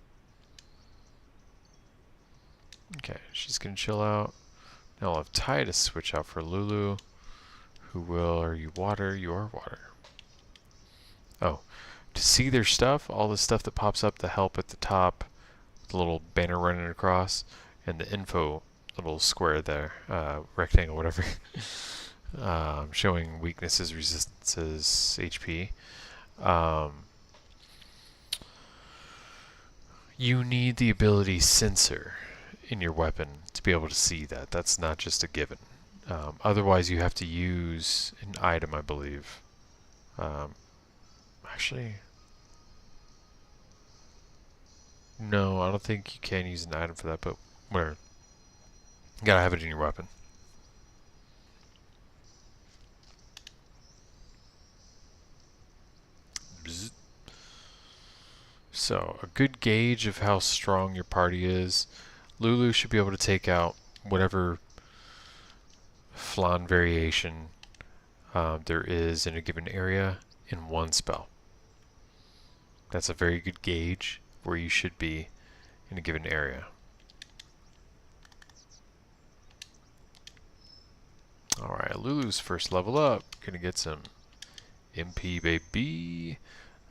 Okay, she's going to chill out. Now I'll have Tidus switch out for Lulu. Who will? Are you water? You are water. Oh, to see their stuff, all the stuff that pops up, the help at the top, the little banner running across, and the info little square there, rectangle, whatever, showing weaknesses, resistances, HP. You need the ability sensor in your weapon to be able to see that. That's not just a given. Otherwise, you have to use an item, I believe. Actually, no, I don't think you can use an item for that, but where? You gotta have it in your weapon. Bzz. So, a good gauge of how strong your party is. Lulu should be able to take out whatever flan variation there is in a given area in one spell. That's a very good gauge where you should be in a given area. Alright, Lulu's first level up. Gonna get some MP, baby.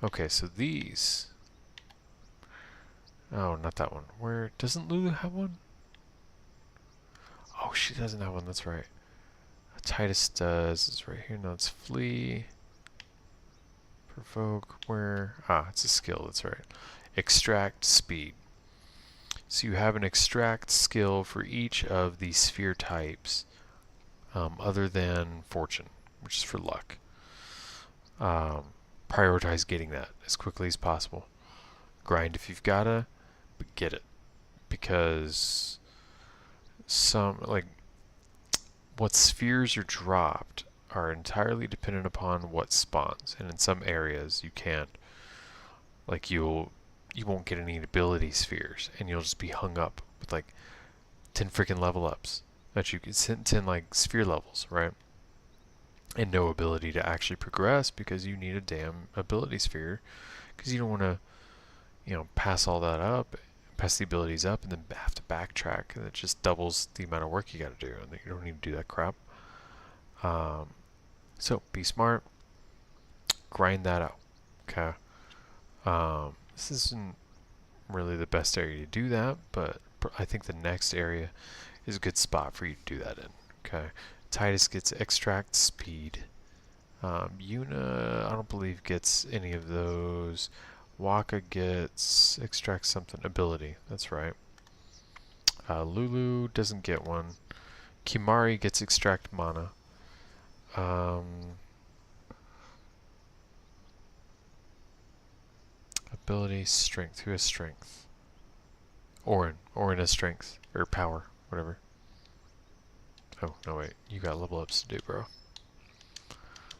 Okay, so these. Oh, not that one. Where doesn't Lulu have one? Oh, she doesn't have one. That's right. Tidus does. It's right here. No, it's flee. Provoke. Where? Ah, it's a skill. That's right. Extract speed. So you have an extract skill for each of the sphere types, other than fortune, which is for luck. Prioritize getting that as quickly as possible. Grind if you've gotta, but get it, because what spheres are dropped are entirely dependent upon what spawns, and in some areas you can't. Like you won't get any ability spheres, and you'll just be hung up with like 10 freaking level ups that you can 10 like sphere levels, right? And no ability to actually progress because you need a damn ability sphere, because you don't want to, pass all that up, pass the abilities up, and then have to backtrack, and it just doubles the amount of work you got to do, and you don't need to do that crap. So be smart, grind that out. Okay. This isn't really the best area to do that, but I think the next area is a good spot for you to do that in. Okay. Tidus gets extract speed. Yuna, I don't believe gets any of those. Wakka gets extract something ability. That's right. Lulu doesn't get one. Kimari gets extract mana. Ability strength. Who has strength? Orin. Orin has strength or power, whatever. Oh no, wait. You got level ups to do, bro.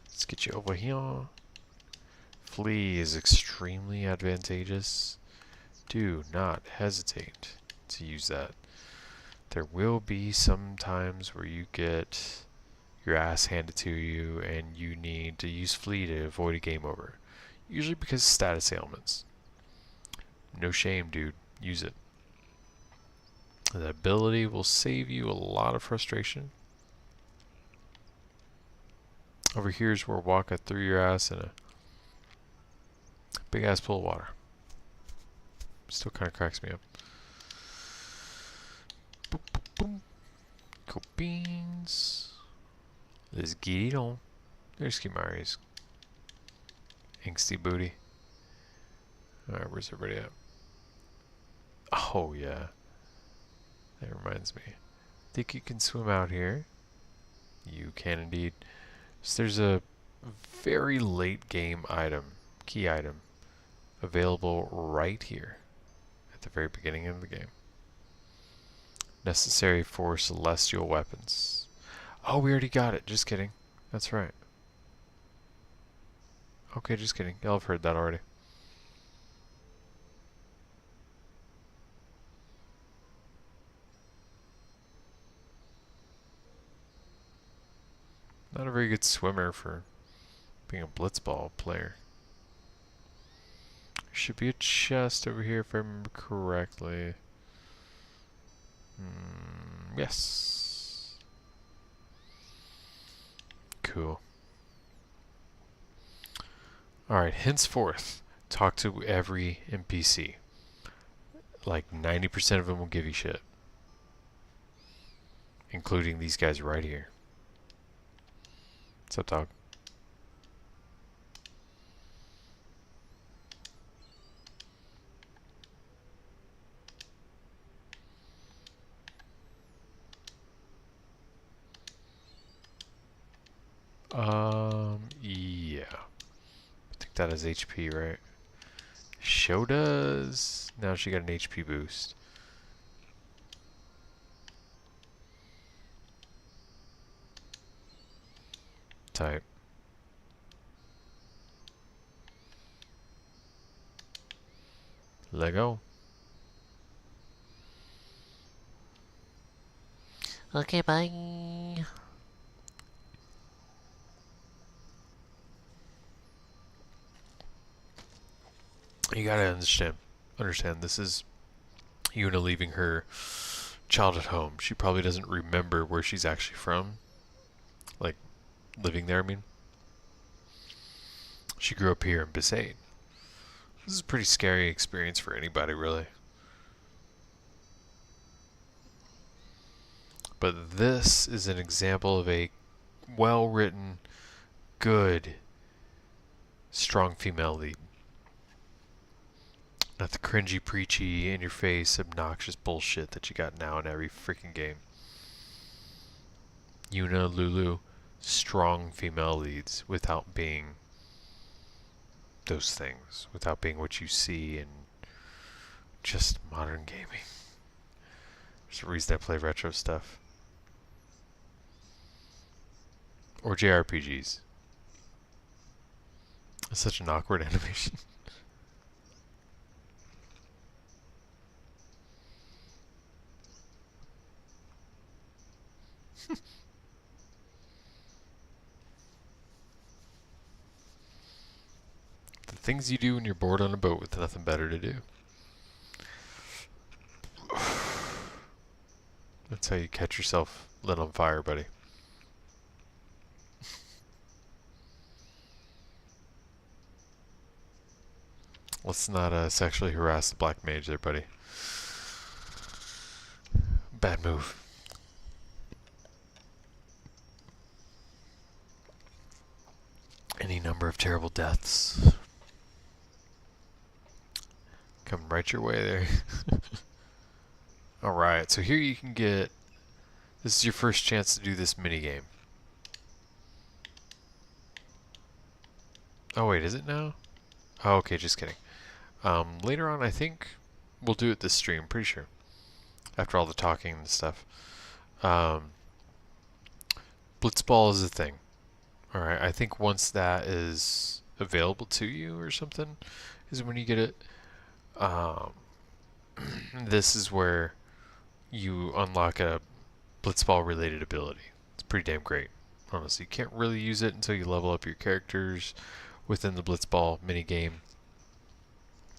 Let's get you over here. Flee is extremely advantageous. Do not hesitate to use that. There will be some times where you get your ass handed to you and you need to use flee to avoid a game over. Usually because of status ailments. No shame, dude. Use it. That ability will save you a lot of frustration. Over here is where Wakka threw your ass in a big ass pool of water. Still kind of cracks me up. Boop, boop, boop. Cool beans. Let's get it on. There's Kimari's angsty booty. Alright, where's everybody at? Oh, yeah. That reminds me. Think you can swim out here? You can indeed. So there's a very late game item, key item, available right here at the very beginning of the game. Necessary for celestial weapons. Oh, we already got it. Just kidding. That's right. Okay, just kidding. Y'all have heard that already. Not a very good swimmer for being a blitzball player. There should be a chest over here if I remember correctly. Yes. cool. Alright, henceforth, talk to every NPC. Like 90% of them will give you shit. Including these guys right here. What's up, dog? Yeah. I think that is HP, right? Show does. Now she got an HP boost. Type. Lego. Okay, bye. You gotta understand, this is Yuna leaving her childhood home. She probably doesn't remember where she's actually from. Like, living there, I mean. She grew up here in Besaid. This is a pretty scary experience for anybody, really. But this is an example of a well-written, good, strong female lead. Not the cringy, preachy, in-your-face, obnoxious bullshit that you got now in every freaking game. Yuna, Lulu, strong female leads without being those things, without being what you see in just modern gaming. There's a reason I play retro stuff. Or JRPGs. It's such an awkward animation. The things you do when you're bored on a boat with nothing better to do. That's how you catch yourself lit on fire, buddy. Let's not sexually harass the black mage there, buddy. Bad move. Any number of terrible deaths. Coming right your way there. Alright, so here you can get... This is your first chance to do this minigame. Oh wait, is it now? Oh, okay, just kidding. Later on, I think we'll do it this stream, pretty sure. After all the talking and stuff. Blitzball is a thing. Alright, I think once that is available to you or something, is when you get it. This is where you unlock a Blitzball related ability. It's pretty damn great. Honestly, you can't really use it until you level up your characters within the Blitzball minigame,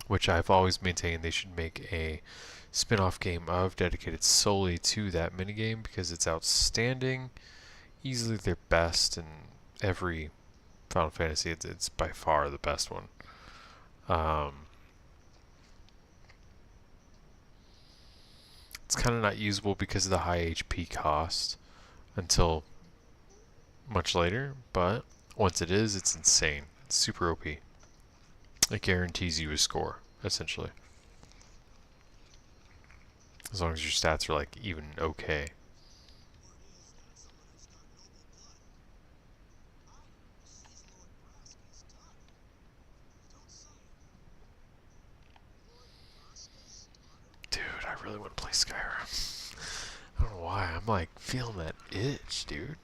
which I've always maintained they should make a spin-off game of dedicated solely to that minigame because it's outstanding. Easily their best in every Final Fantasy. It's by far the best one. It's kind of not usable because of the high HP cost until much later, but once it is, it's insane. It's super OP. It guarantees you a score, essentially. As long as your stats are like even okay. Dude, I really want to play Skyrim. I don't know why. I'm like feeling that itch, dude.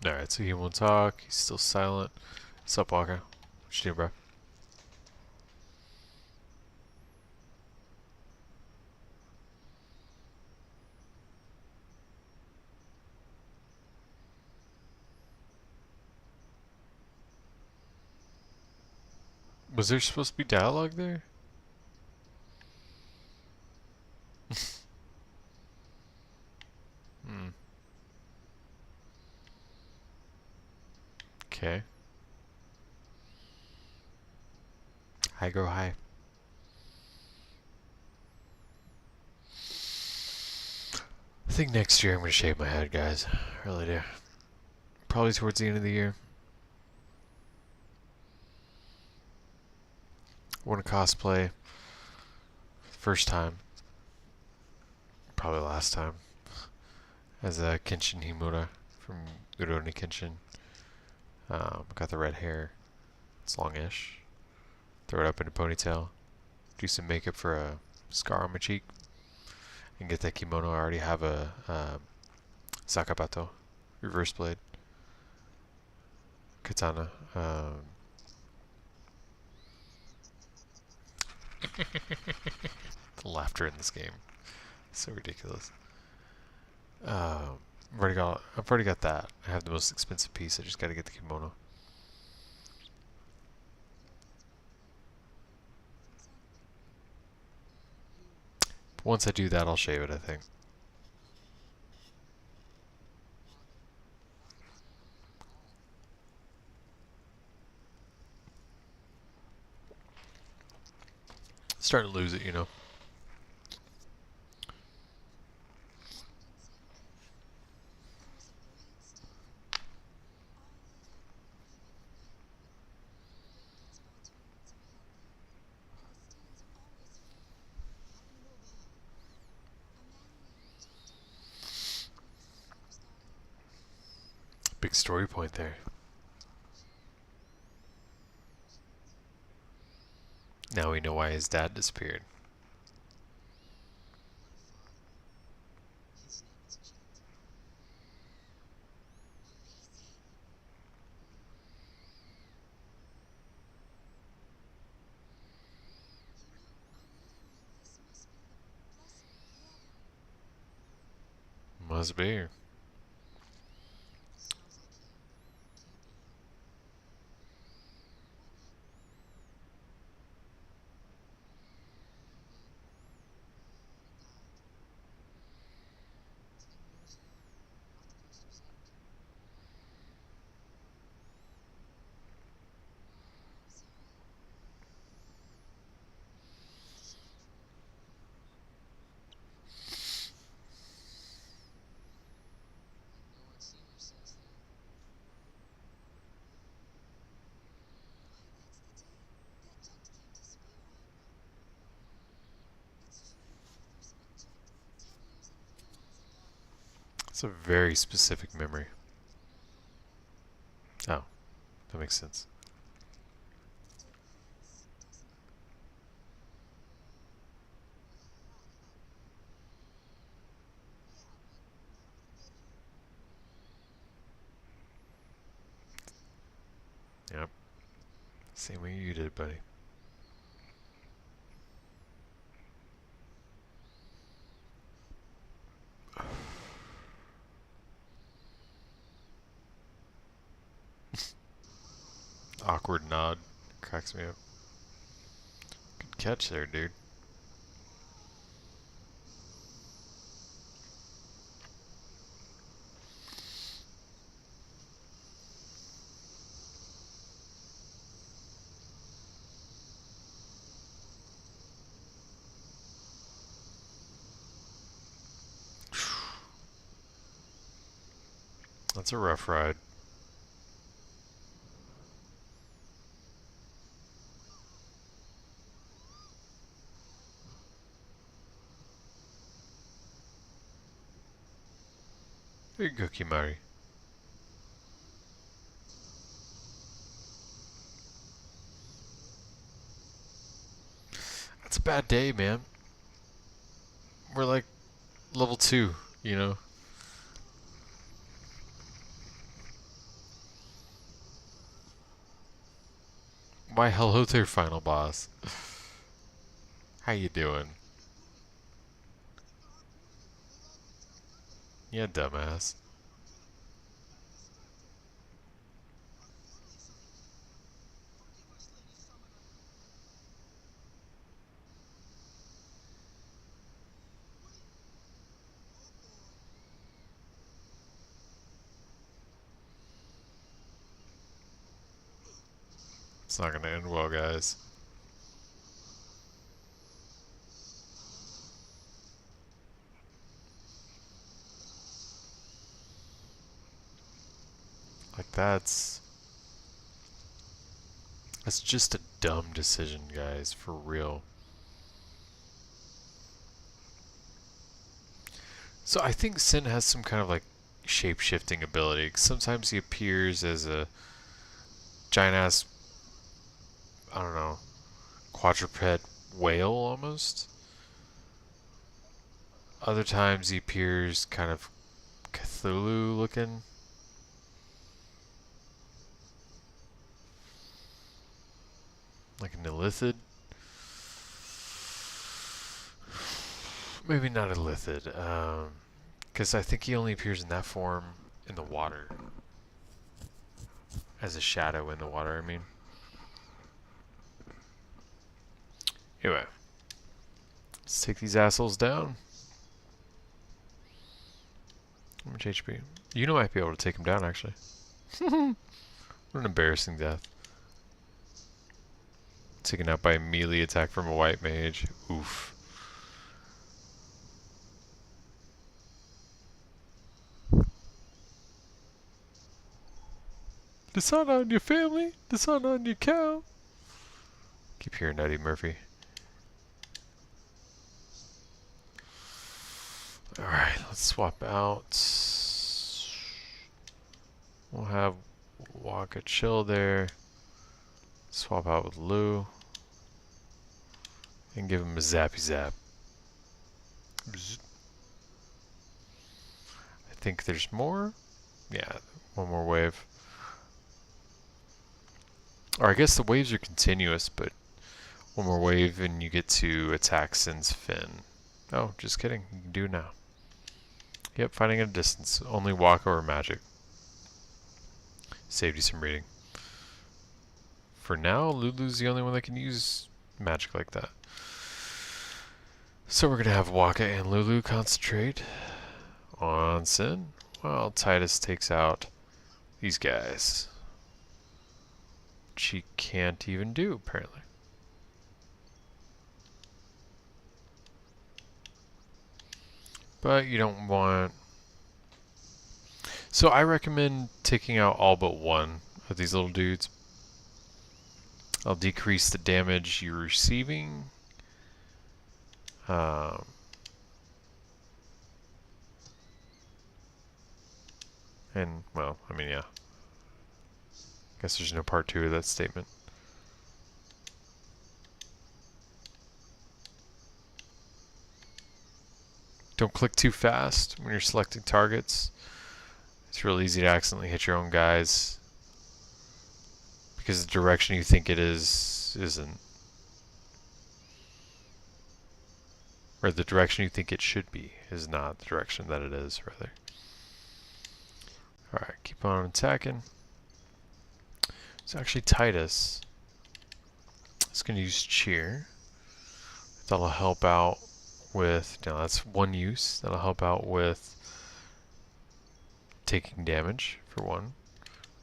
Alright, so he won't talk. He's still silent. What's up, Wakka? What you doing, bro? Was there supposed to be dialogue there? Okay. High grow high. I think next year I'm gonna shave my head, guys. I really do. Probably towards the end of the year. I want to cosplay. First time. Probably last time. As a Kenshin Himura from Rurouni Kenshin. Got the red hair. It's longish. Throw it up in a ponytail. Do some makeup for a scar on my cheek. And get that kimono. I already have a Sakabato. Reverse blade. Katana. The laughter in this game. So ridiculous. I've already got that. I have the most expensive piece. I just gotta get the kimono. Once I do that, I'll shave it, I think. Starting to lose it, you know. Big story point there. Now we know why his dad disappeared. Must be. It's a very specific memory. Oh, that makes sense. Yep. Same way you did, buddy. Awkward nod. Cracks me up. Good catch there, dude. That's a rough ride. There you go, Kimari. That's a bad day, man. We're like level 2, you know? Why hello there, final boss. How you doing? Yeah, dumbass. It's not gonna end well, guys. Like that's just a dumb decision, guys, for real. So I think Sin has some kind of like shape-shifting ability. Sometimes he appears as a giant-ass, I don't know, quadruped whale almost. Other times he appears kind of Cthulhu looking. Like an illithid. Maybe not illithid. Because I think he only appears in that form in the water. As a shadow in the water, I mean. Anyway. Let's take these assholes down. How much HP? You might be able to take them down, actually. What an embarrassing death. Taken out by a melee attack from a white mage. Oof. Dishonor on your family. Dishonor on your cow. Keep hearing Eddie Murphy. Alright, let's swap out. We'll have Wakka chill there. Swap out with Lou. And give him a zappy zap. Bzz. I think there's more. Yeah, one more wave. Or I guess the waves are continuous, but one more wave and you get to attack Sin's fin. Oh, just kidding. You can do it now. Yep, finding at a distance. Only Wakka or magic. Saved you some reading. For now, Lulu's the only one that can use magic like that. So we're going to have Wakka and Lulu concentrate on Sin while Tidus takes out these guys. She can't even do, apparently. But you don't want... So I recommend taking out all but one of these little dudes. I'll decrease the damage you're receiving. And, well, I mean, yeah. Guess there's no part 2 of that statement. Don't click too fast when you're selecting targets. It's real easy to accidentally hit your own guys because the direction you think it is isn't. Or the direction you think it should be is not the direction that it is, rather. Alright, keep on attacking. It's actually Tidus. It's going to use Cheer. That'll help out with, now that's one use. That'll help out with taking damage, for one.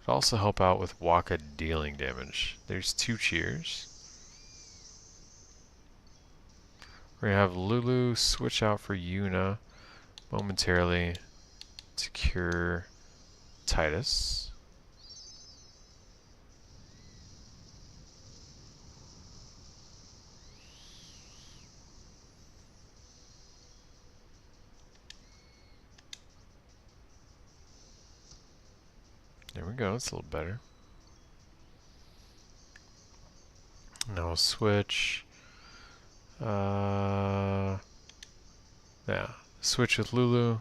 It'll also help out with Wakka dealing damage. There's 2 Cheers. We're going to have Lulu switch out for Yuna momentarily to cure Tidus. There we go, it's a little better. Now we'll switch. Yeah, switch with Lulu.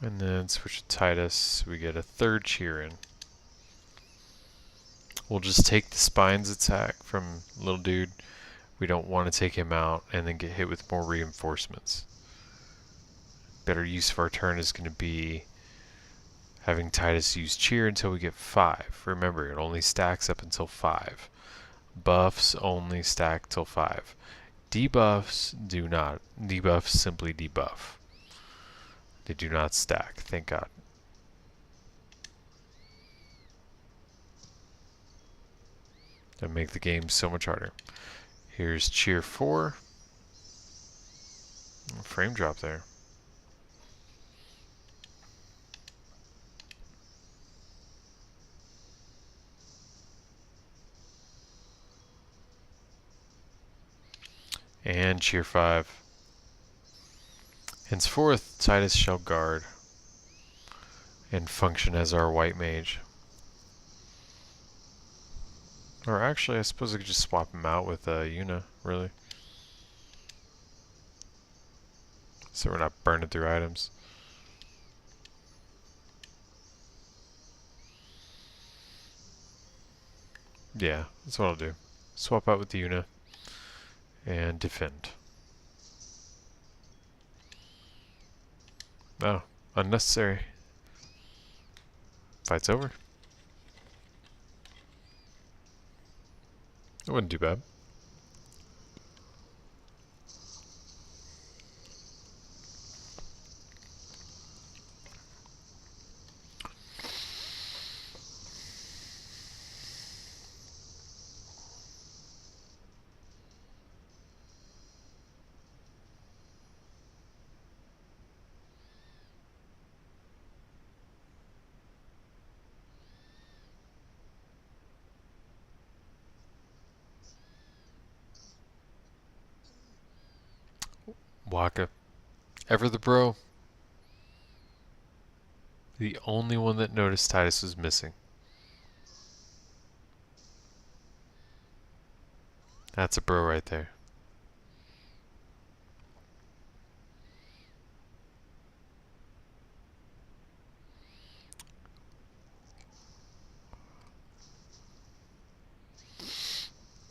And then switch with Tidus. We get a 3rd cheer in. We'll just take the Spine's attack from little dude. We don't want to take him out and then get hit with more reinforcements. Better use of our turn is going to be having Tidus use Cheer until we get 5. Remember, it only stacks up until 5. Buffs only stack till 5. Debuffs do not. Debuffs simply debuff. They do not stack, thank God. That make the game so much harder. Here's Cheer 4. Frame drop there. And Cheer 5. Henceforth, Tidus shall guard and function as our white mage. Or actually, I suppose I could just swap him out with Yuna, really. So we're not burning through items. Yeah, that's what I'll do. Swap out with the Yuna and defend. Oh, unnecessary. Fight's over. It wasn't too bad. Wakka. Ever the bro. The only one that noticed Tidus was missing. That's a bro right there.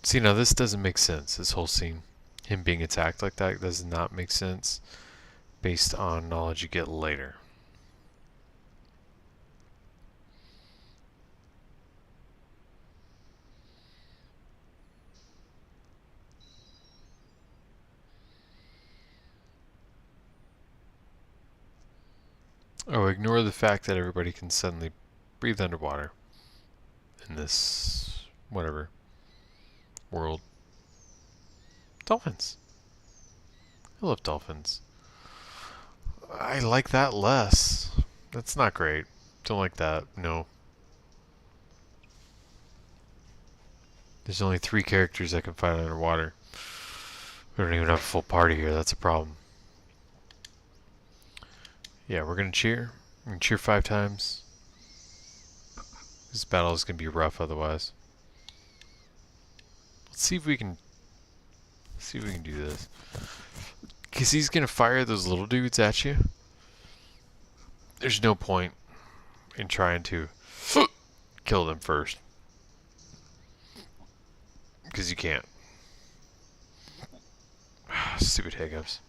See, now this doesn't make sense, this whole scene. Him being attacked like that does not make sense based on knowledge you get later. Oh, ignore the fact that everybody can suddenly breathe underwater in this, whatever, world. Dolphins. I love dolphins. I like that less. That's not great. Don't like that. No. There's only 3 characters that can fight underwater. We don't even have a full party here. That's a problem. Yeah, we're gonna cheer. We're gonna cheer 5 times. This battle is gonna be rough otherwise. Let's see if we can do this. Cause he's gonna fire those little dudes at you. There's no point in trying to kill them first. Because you can't. Stupid hiccups.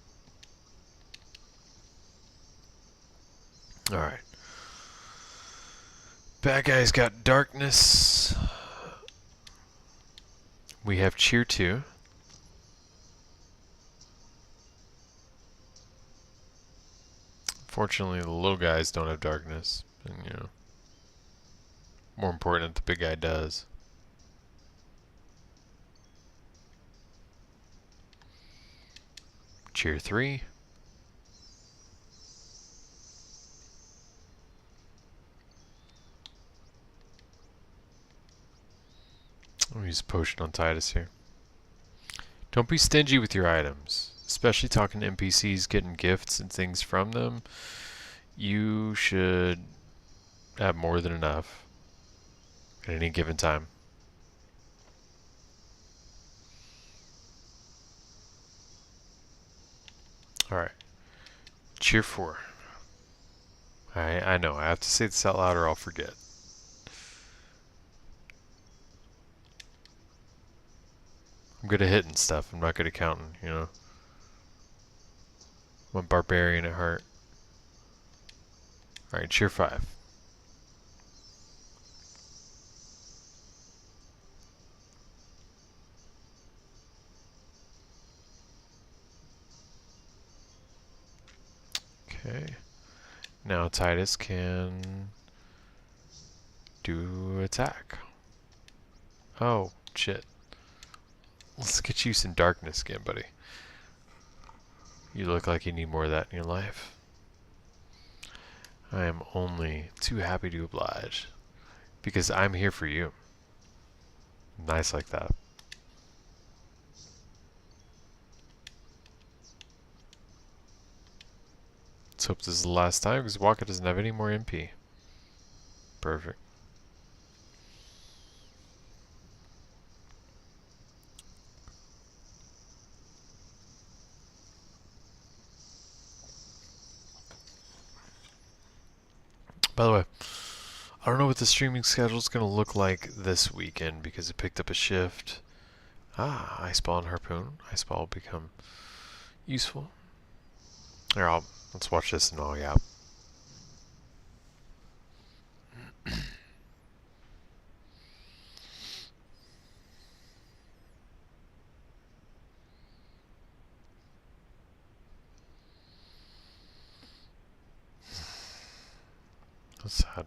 Alright. Bad guy's got darkness. We have cheer 2. Fortunately, the little guys don't have darkness. And, you know, more important that the big guy does. Cheer 3. I'll use a potion on Tidus here. Don't be stingy with your items, especially talking to NPCs, getting gifts and things from them. You should have more than enough at any given time. Alright. Cheer 4. I know, I have to say this out loud or I'll forget. I'm good at hitting stuff, I'm not good at counting, you know. I'm a barbarian at heart. Alright, cheer 5. Okay. Now Tidus can do attack. Oh, shit. Let's get you some darkness again, buddy. You look like you need more of that in your life. I am only too happy to oblige. Because I'm here for you. Nice like that. Let's hope this is the last time, because Wakka doesn't have any more MP. Perfect. By the way, I don't know what the streaming schedule is going to look like this weekend, because it picked up a shift. Ah, Ice Ball and Harpoon. Ice Ball will become useful. Here, let's watch this and all, yeah. That's sad.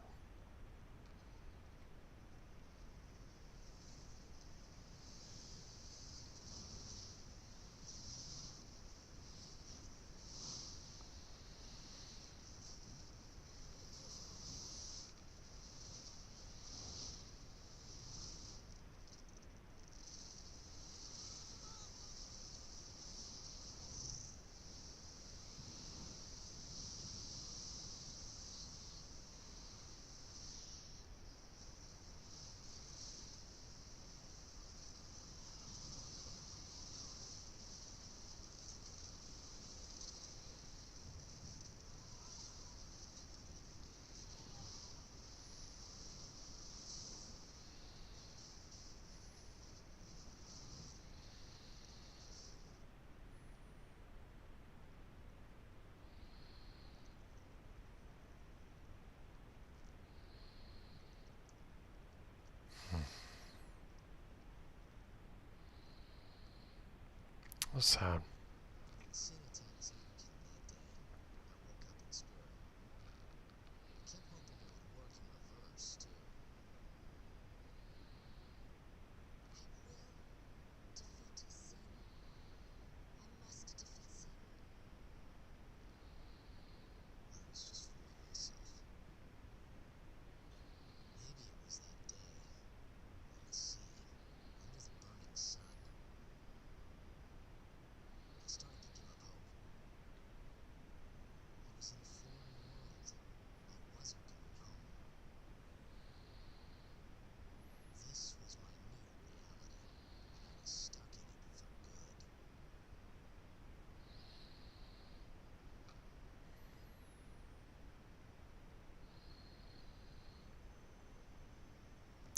That's sad. Seeing attack Zanarkand that day, I woke up in spirit. I kept hoping it would work in reverse, too. I will defeat sin. I must defeat sin. I was just fooling myself. Maybe it was that day, on the sea, under the burning sun. I started to give up hope. I was in a foreign world. I wasn't going home. This was my new reality, and I was stuck in it for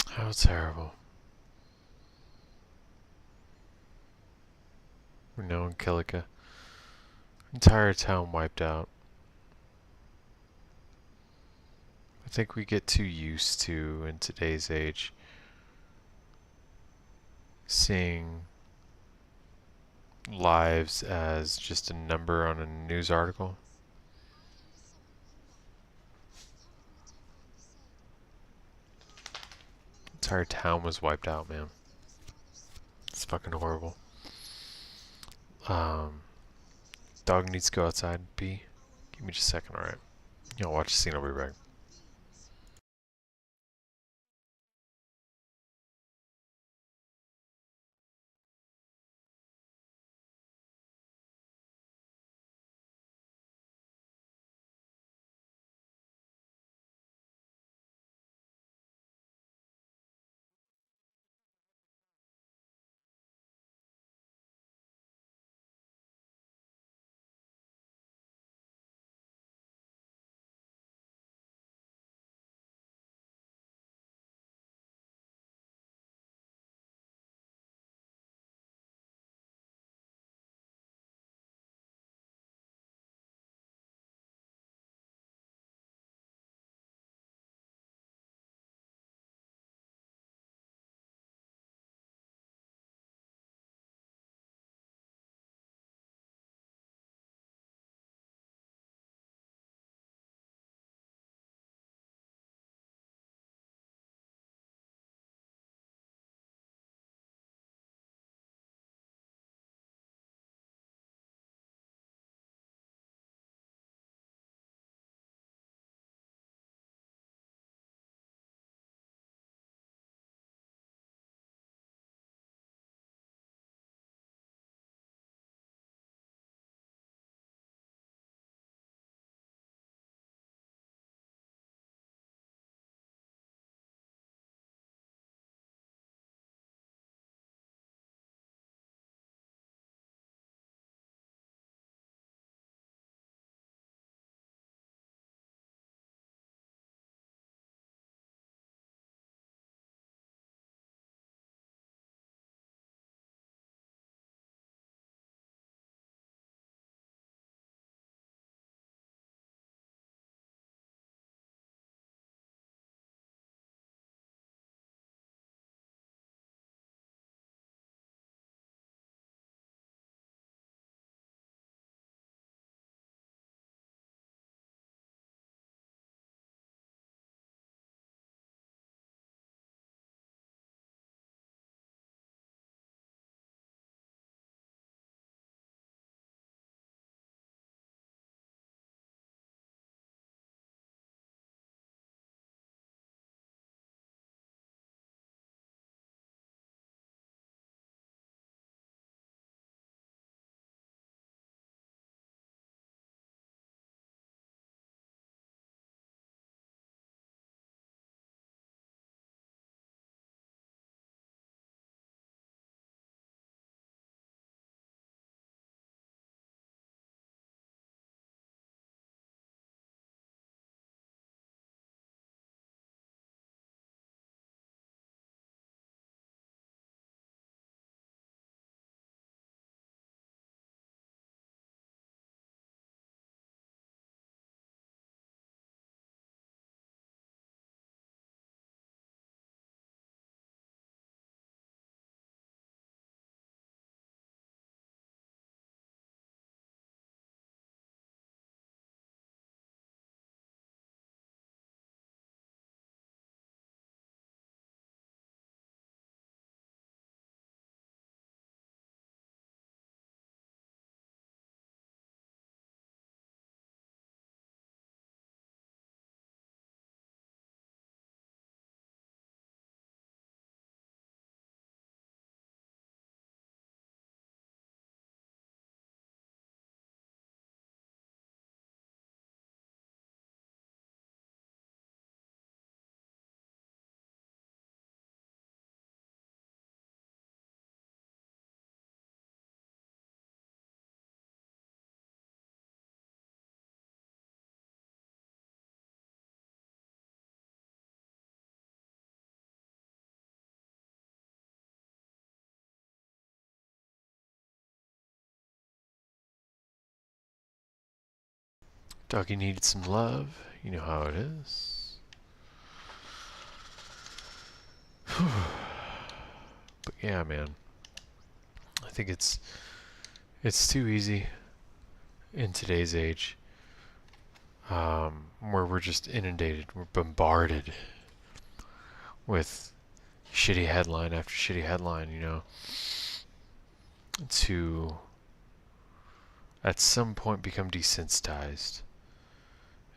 good. How terrible. We're now in Kilika. Entire town wiped out. I think we get too used to, in today's age, seeing lives as just a number on a news article. I am the son of Wakka. Come and return from Besaid. Entire town was wiped out, man. There is no other son. It's fucking horrible. Dog needs to go outside. Pee. Give me just a second, alright? Y'all watch the scene, I'll be back. Doggy needed some love. You know how it is. But yeah, man. I think it's too easy in today's age, where we're just inundated, we're bombarded with shitty headline after shitty headline, you know, to at some point become desensitized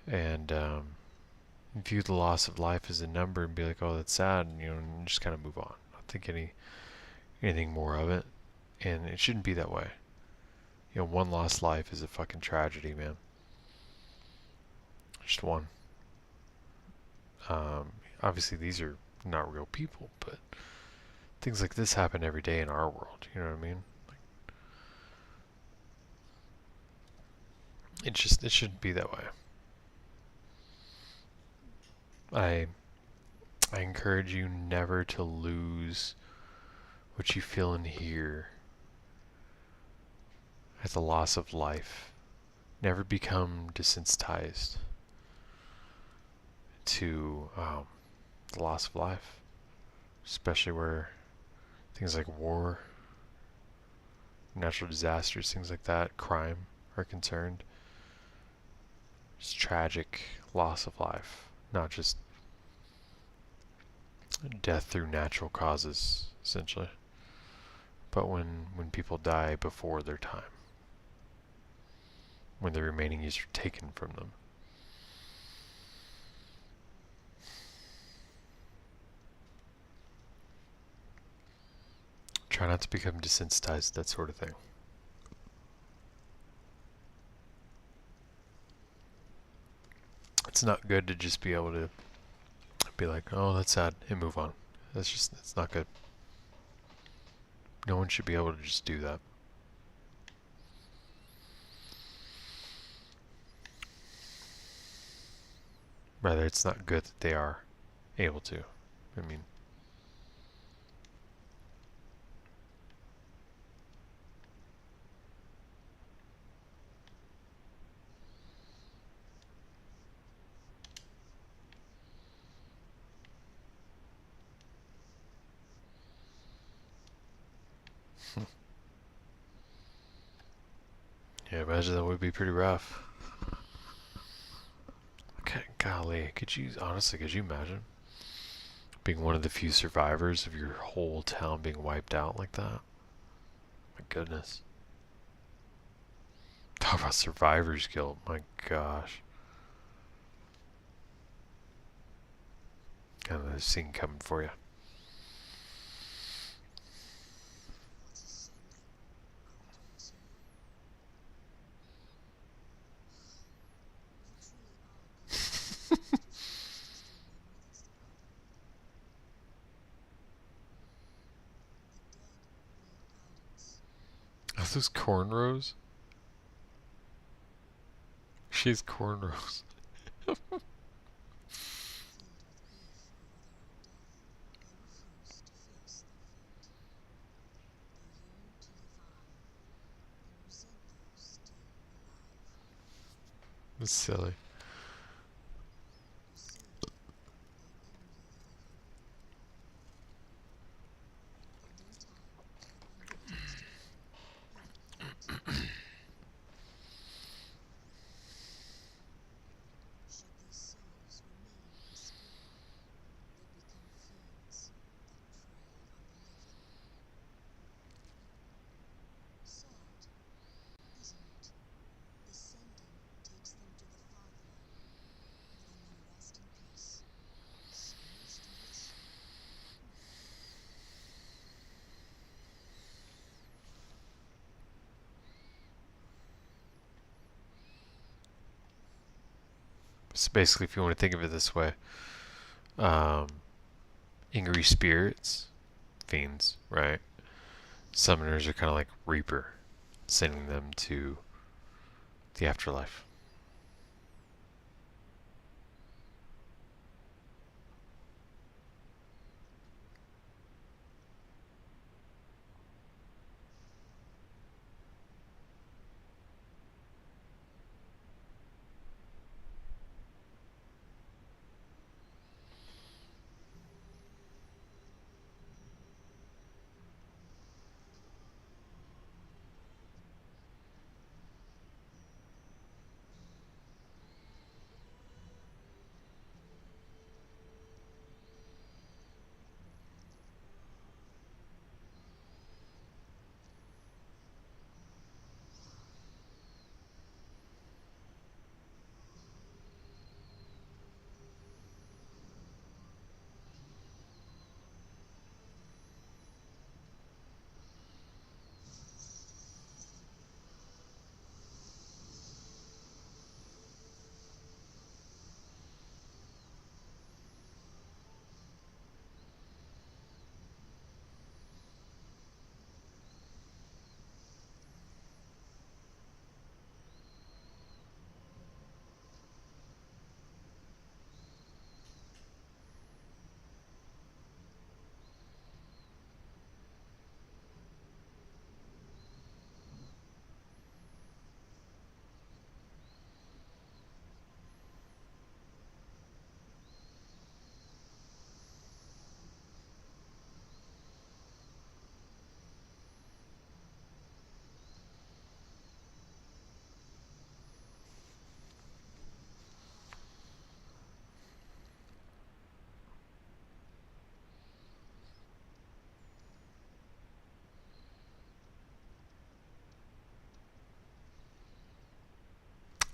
and view the loss of life as a number and be like, oh, that's sad, and, you know, and just kind of move on. Not think anything more of it, and it shouldn't be that way. You know, one lost life is a fucking tragedy, man. Just one. Obviously, these are not real people, but things like this happen every day in our world. You know what I mean? It shouldn't be that way. I encourage you never to lose what you feel and hear at the loss of life. Never become desensitized to the loss of life, especially where things like war, natural disasters, things like that, crime are concerned. It's tragic loss of life, not just death through natural causes, essentially, but when people die before their time, when the remaining years are taken from them. Try not to become desensitized to that sort of thing. It's not good to just be able to be like, oh, that's sad, and move on. That's not good. No one should be able to just do that. Rather, it's not good that they are able to. I mean, yeah, imagine that would be pretty rough. Okay, golly, could you imagine being one of the few survivors of your whole town being wiped out like that? My goodness. Talk about survivor's guilt, my gosh. Got another scene coming for you. What is sending our toxin? You truly are good. Just as fast as the minutes to go. The dead need guidance. Are those cornrows? She has cornrows. Filled with grief over their own death, they refuse to face their fate. They yearn to live on and resent those still alive. That's silly. You see, they envy the living. But when time and unwritten destiny meet fate, should these souls remain obscure, they become fiends that prey on the living. Sad, isn't it? The sending takes them to the fatherland, where they may rest in peace. Souls do this. So basically, if you want to think of it this way, um, angry spirits, fiends, right? Summoners are kind of like Reaper, sending them to the afterlife.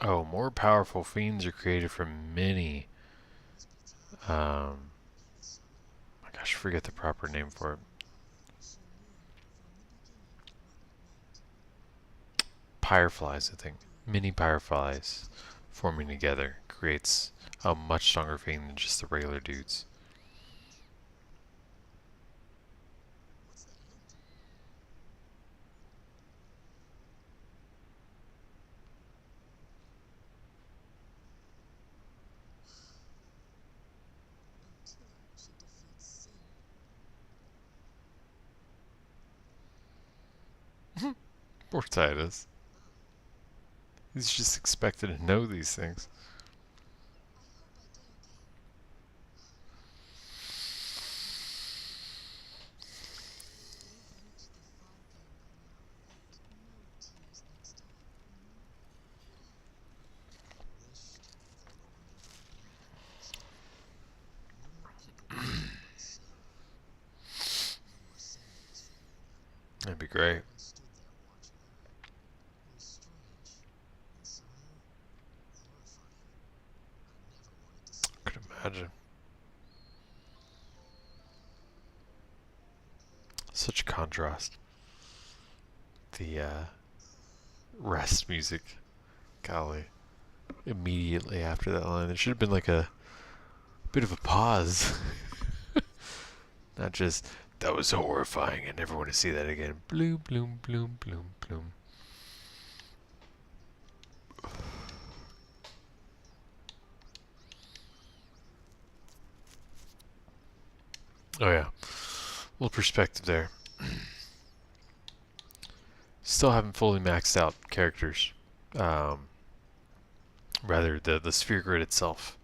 Oh, more powerful fiends are created from many. My gosh, I forget the proper name for it. Fireflies, I think. Mini fireflies forming together creates a much stronger fiend than just the regular dudes. Until she defeats sin. Poor Tidus. He's just expected to know these things. I hope I did okay. We've reached the far end now, and no tears next time. Wished there were only next time. No more people with sin. No more sandals for you. That'd be great. I stood there watching her. It was strange, and somehow horrifying. I never wanted to see Could imagine. Such contrast. The rest music. Golly. Immediately after that line. There should have been like a bit of a pause. Not just, that was horrifying, I never want to see that again. Bloom, bloom, bloom, bloom, bloom. Oh yeah. Little perspective there. Still haven't fully maxed out characters. Rather, the sphere grid itself.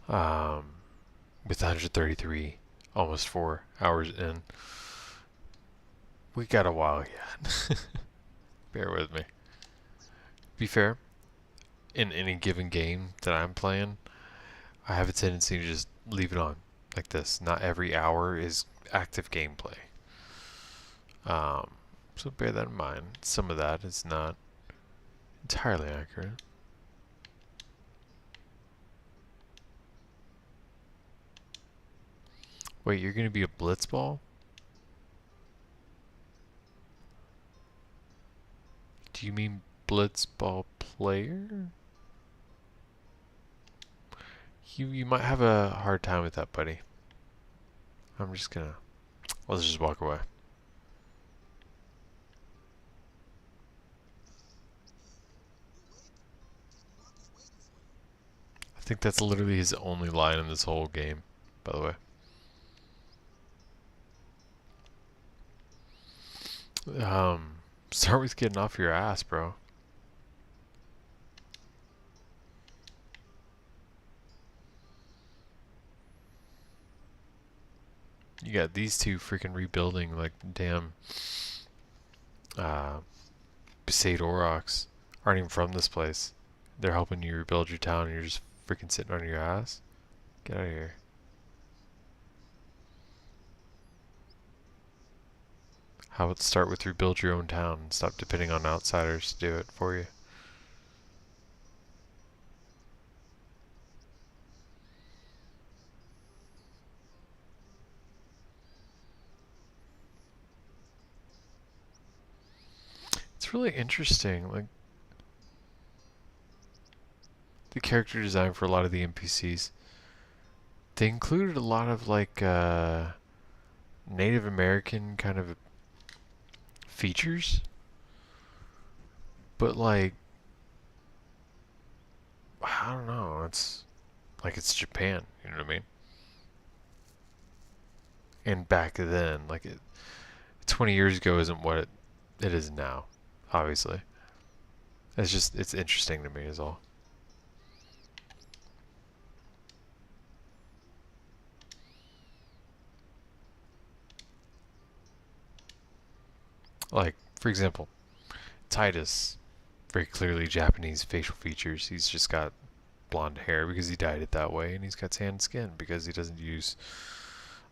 With 133, almost 4 hours in. We got a while yet. Bear with me. Be fair, in any given game that I'm playing, I have a tendency to just leave it on like this. Not every hour is active gameplay. So bear that in mind. Some of that is not entirely accurate. Wait, you're going to be a blitzball? Do you mean blitzball player? You might have a hard time with that, buddy. I'm just gonna... Let's just walk away. I think that's literally his only line in this whole game, by the way. Start with getting off your ass, bro. You got these two freaking rebuilding like damn Besaid Aurochs aren't even from this place. They're helping you rebuild your town and you're just freaking sitting on your ass. Get out of here. How about start with rebuild your own town and stop depending on outsiders to do it for you. It's really interesting, like the character design for a lot of the NPCs. They included a lot of like Native American kind of features, but like I don't know, it's like it's Japan, you know what I mean? And back then, like 20 years ago isn't what it is now, obviously. It's interesting to me is all. Like, for example, Tidus, very clearly Japanese facial features. He's just got blonde hair because he dyed it that way, and he's got tanned skin because he doesn't use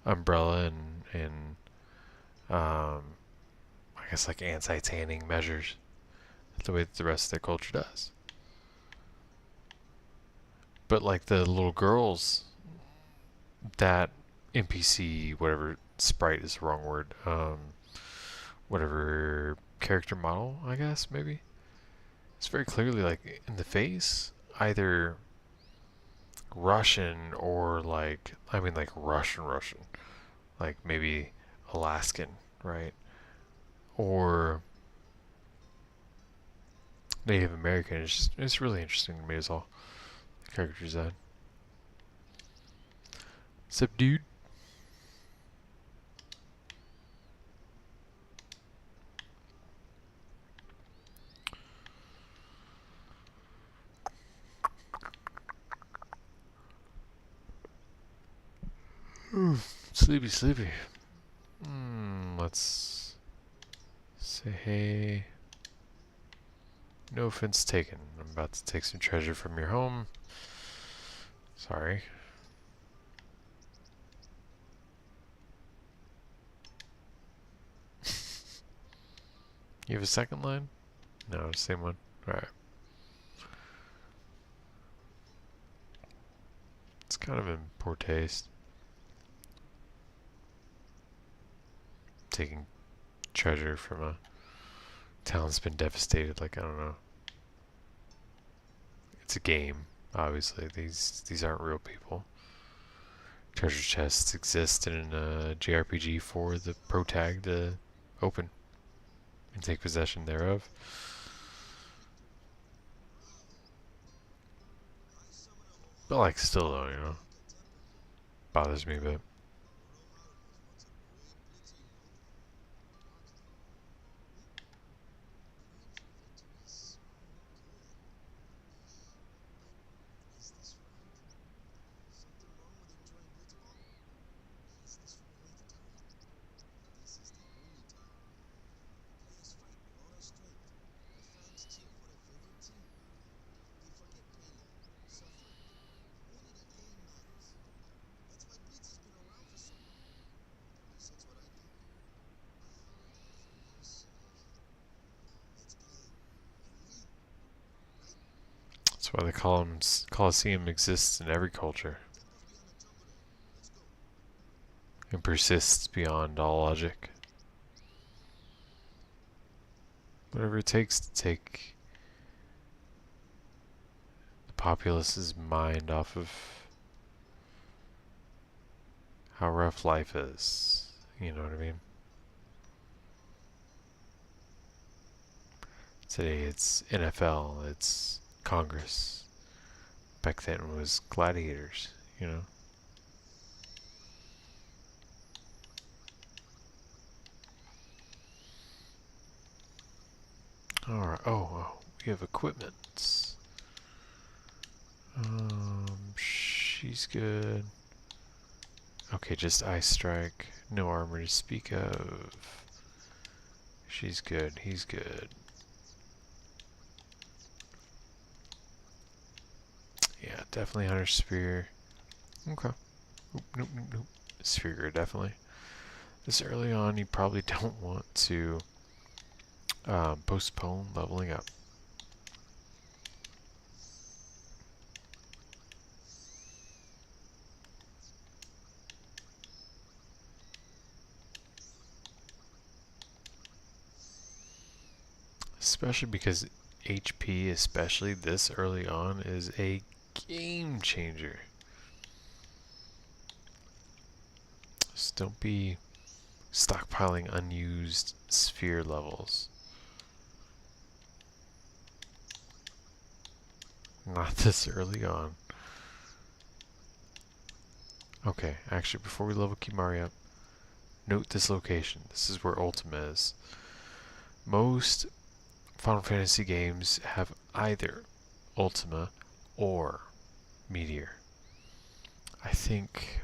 umbrella and I guess like anti-tanning measures the way that the rest of their culture does. But like the little girls, that NPC, whatever sprite is the wrong word, whatever character model, I guess maybe. It's very clearly like in the face, either Russian or like I mean like Russian, like maybe Alaskan, right? Or Native American. It's really interesting to me as all the character design. What's up, dude? Sleepy, sleepy. Let's say hey. No offense taken. I'm about to take some treasure from your home. Sorry. You have a second line? No, same one. Alright. It's kind of in poor taste. Taking treasure from a town that's been devastated, like, I don't know. It's a game, obviously. These aren't real people. Treasure chests exist in a JRPG for the protag to open and take possession thereof. But like still though, you know. Bothers me a bit. Is this right? Something wrong with enjoying blitzball? Is this really the time? This is the only time. Players fight with all their strength. The fans cheer for their favorite team. They forget pain, suffering. Only the game matters. That's why Blitz has been around for so long. At least that's what I think. For your sake, let's play and win. Right? That's why the Colosseum exists in every culture and persists beyond all logic. Whatever it takes to take the populace's mind off of how rough life is. You know what I mean? Today it's NFL, it's Congress. Back then it was gladiators, you know? Alright, oh, we have equipment. She's good. Okay, just Ice Strike. No armor to speak of. She's good, he's good. Yeah, definitely Hunter Spear. Okay. Oop, nope, nope, nope. Spear, definitely. This early on, you probably don't want to postpone leveling up. Especially because HP, especially this early on, is a game changer. Just don't be stockpiling unused sphere levels. Not this early on. Okay, actually, before we level Kimari up, note this location. This is where Ultima is. Most Final Fantasy games have either Ultima or Meteor. I think...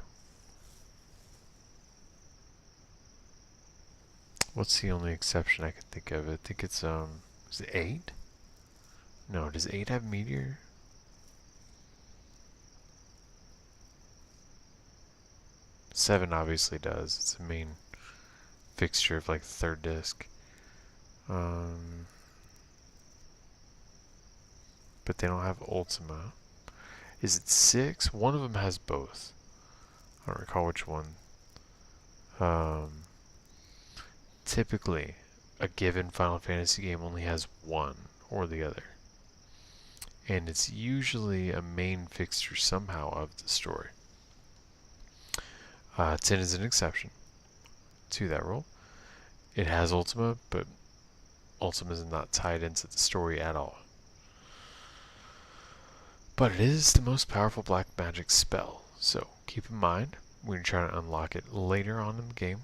What's the only exception I can think of? I think it's, is it 8? No, does 8 have Meteor? Seven obviously does. It's a main fixture of like the third disc. But they don't have Ultima. Is it 6? One of them has both. I don't recall which one. Typically, a given Final Fantasy game only has one or the other. And it's usually a main fixture somehow of the story. 10 is an exception to that rule. It has Ultima, but Ultima is not tied into the story at all. But it is the most powerful black magic spell, so keep in mind when you're trying to unlock it later on in the game.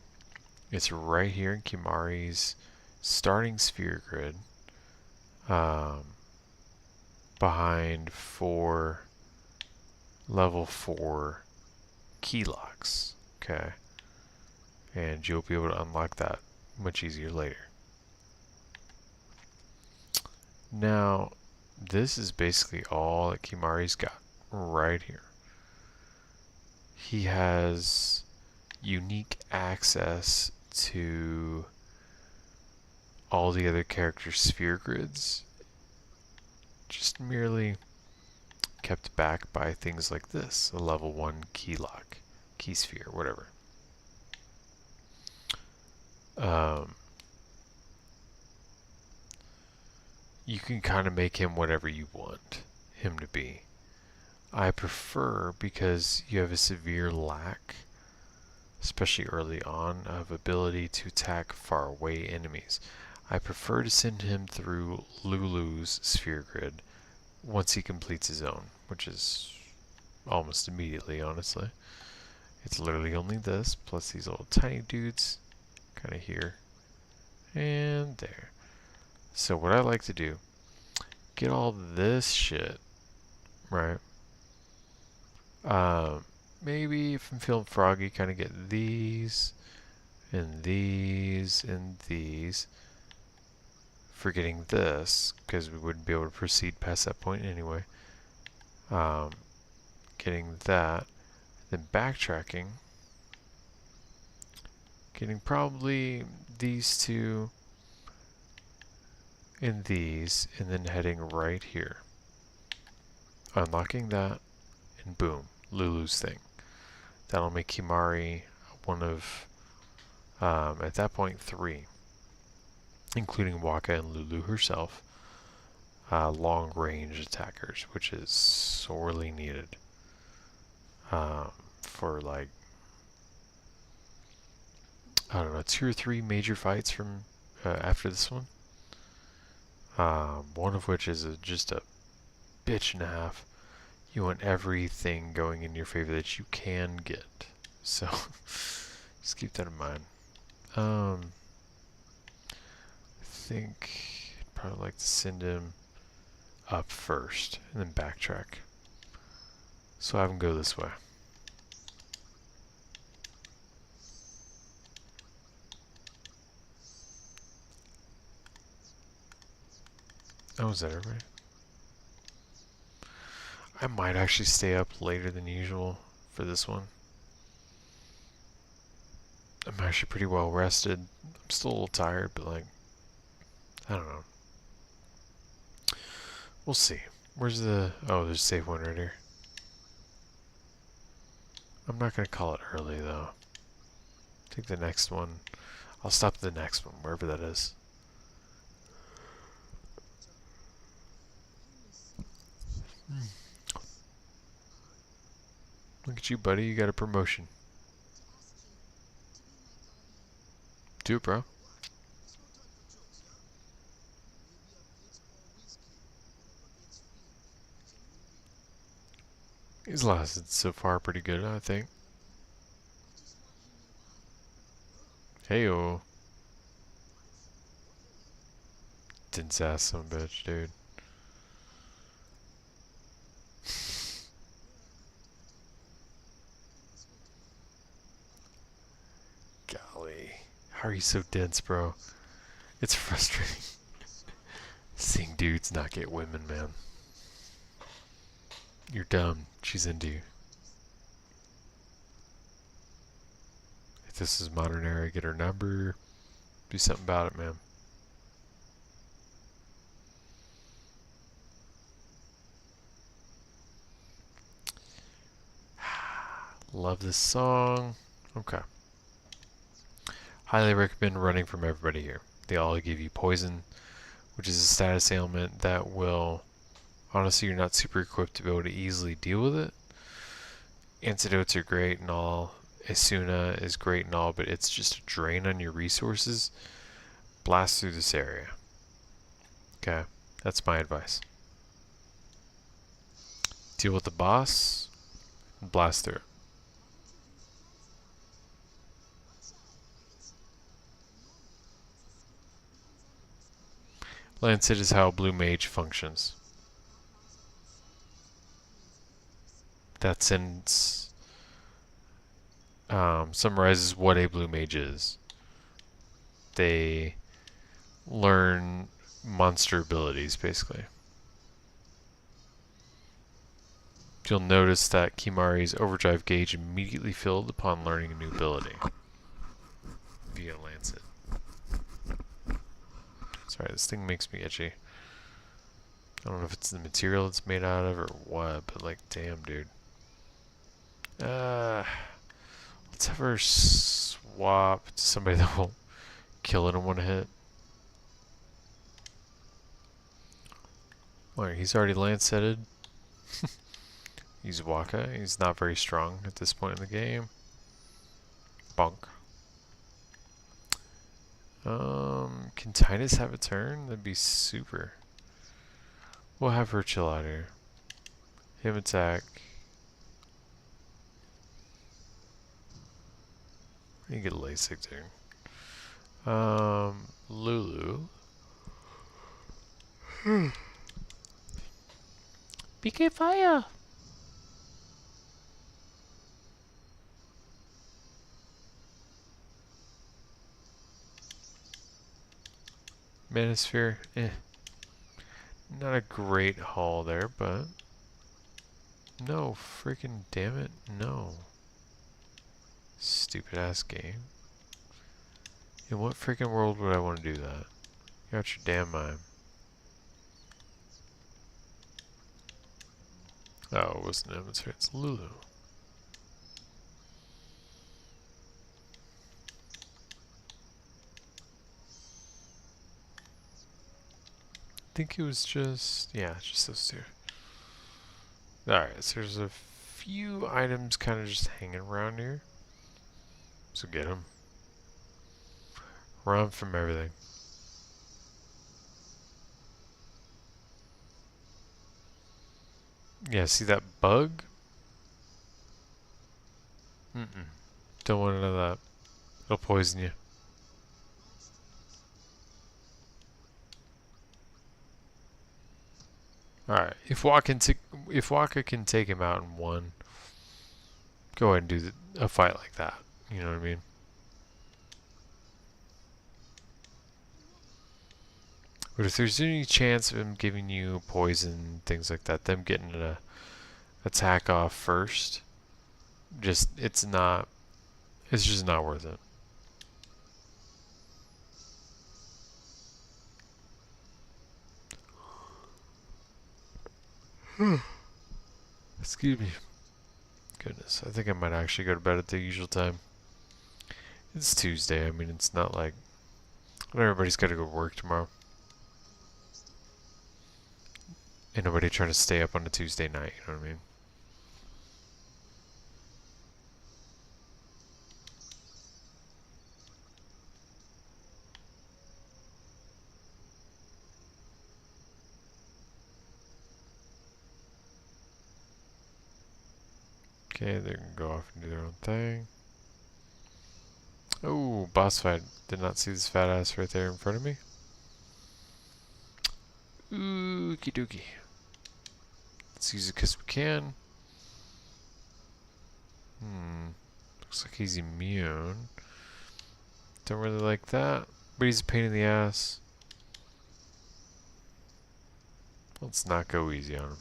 It's right here in Kimahri's starting sphere grid, behind 4 level 4 key locks. Okay, and you'll be able to unlock that much easier later. Now, this is basically all that Kimahri's got right here. He has unique access to all the other characters' sphere grids, just merely kept back by things like this, a level 1 key lock, key sphere, whatever. You can kind of make him whatever you want him to be. I prefer, because you have a severe lack, especially early on, of ability to attack far away enemies. I prefer to send him through Lulu's sphere grid once he completes his own, which is almost immediately, honestly. It's literally only this, plus these little tiny dudes, kind of here and there. So what I like to do, get all this shit, right? Maybe if I'm feeling froggy, kind of get these, and these, and these. Forgetting this, because we wouldn't be able to proceed past that point anyway. Getting that, then backtracking. Getting probably these two and these, and then heading right here. Unlocking that, and boom, Lulu's thing. That'll make Kimahri one of, at that point, 3, including Wakka and Lulu herself, long-range attackers, which is sorely needed for, like, I don't know, 2 or 3 major fights from after this one. One of which is just a bitch and a half. You want everything going in your favor that you can get. So, just keep that in mind. I think I'd probably like to send him up first and then backtrack. So have him go this way. Oh, is that everybody? I might actually stay up later than usual for this one. I'm actually pretty well rested. I'm still a little tired, but like, I don't know. We'll see. Where's the... Oh, there's a safe one right here. I'm not going to call it early, though. I think the next one... I'll stop the next one, wherever that is. Look at you, buddy. You got a promotion. To ask you to be my guardian. Do it, bro. There's no time for jokes, yeah? Maybe a Blitzball whiz kid going up against Fiend is a new leader. He's lasted so far pretty good, I think. I just want him nearby. Heyo. Didn't sass some bitch, dude. Golly. How are you so dense, bro? It's frustrating. Seeing dudes not get women, man. You're dumb. She's into you. If this is modern era, get her number. Do something about it, man. Love this song. Okay. Highly recommend running from everybody here. They all give you poison, which is a status ailment that will, honestly, you're not super equipped to be able to easily deal with it. Antidotes are great and all. Asuna is great and all, but it's just a drain on your resources. Blast through this area. Okay, that's my advice. Deal with the boss, and blast through it. Lancet is how Blue Mage functions. That sentence summarizes what a Blue Mage is. They learn monster abilities, basically. You'll notice that Kimari's overdrive gauge immediately filled upon learning a new ability via Lancet. Sorry, this thing makes me itchy. I don't know if it's the material it's made out of or what, but like, damn, dude. Let's have her swap to somebody that will kill it in one hit. Alright, he's already Lancetted. He's Wakka. He's not very strong at this point in the game. Bonk. Can Tidus have a turn? That'd be super. We'll have her chill out here. Him attack. You get LASIK turn. Lulu. BK Fire! Manosphere, not a great haul there, but no, freaking damn it, no. Stupid ass game. In what freaking world would I want to do that? You're out your damn mind. Oh, it wasn't Manosphere, it's Lulu. I think it was just, yeah, just those two. Alright, so there's a few items kind of just hanging around here. So get them. Run from everything. Yeah, see that bug? Don't want none of that. It'll poison you. Alright, if Wakka can take him out in one, go ahead and do a fight like that. You know what I mean? But if there's any chance of him giving you poison, things like that, them getting an attack off first, it's just not worth it. Excuse me. Goodness, I think I might actually go to bed at the usual time. It's Tuesday, I mean, it's not like not everybody's got to go to work tomorrow. Ain't nobody trying to stay up on a Tuesday night, you know what I mean? Okay, they can go off and do their own thing. Oh, boss fight. Did not see this fat ass right there in front of me. Okie dokie. Let's use it because we can. Looks like he's immune. Don't really like that, but he's a pain in the ass. Let's not go easy on him.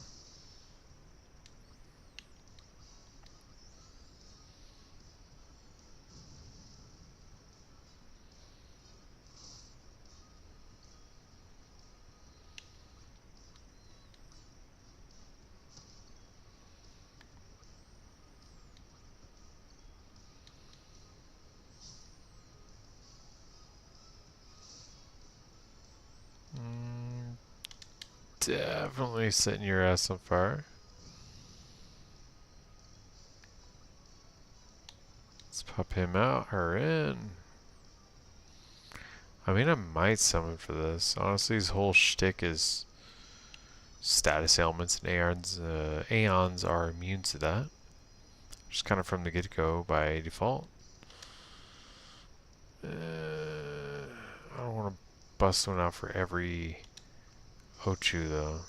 definitely setting your ass on fire. Let's pop him out, her in. I mean, I might summon for this. Honestly, his whole shtick is status ailments, and Aeons are immune to that. Just kind of from the get-go by default. I don't want to bust one out for every Ochu, though.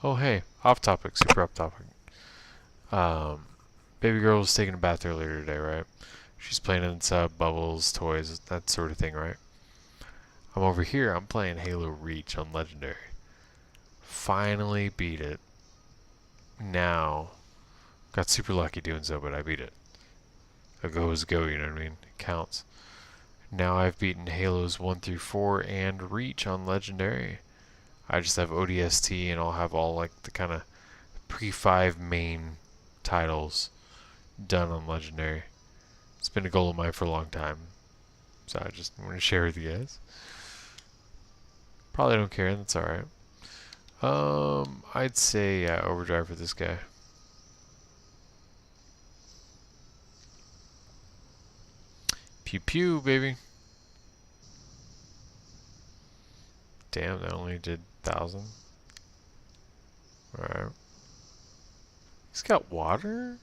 Oh, hey, off topic, super off topic. Baby girl was taking a bath earlier today, right? She's playing inside bubbles, toys, that sort of thing, right? I'm over here, I'm playing Halo Reach on Legendary. Finally beat it. Now, got super lucky doing so, but I beat it. A go is a go, you know what I mean? It counts. Now I've beaten Halos 1 through 4 and Reach on Legendary. I just have ODST and I'll have all like the kind of pre-5 main titles done on Legendary. It's been a goal of mine for a long time, so I just want to share with you guys. Probably don't care, and that's alright. I'd say yeah, overdrive for this guy. Pew pew, baby. Damn, that only did 1,000. Alright. He's got water?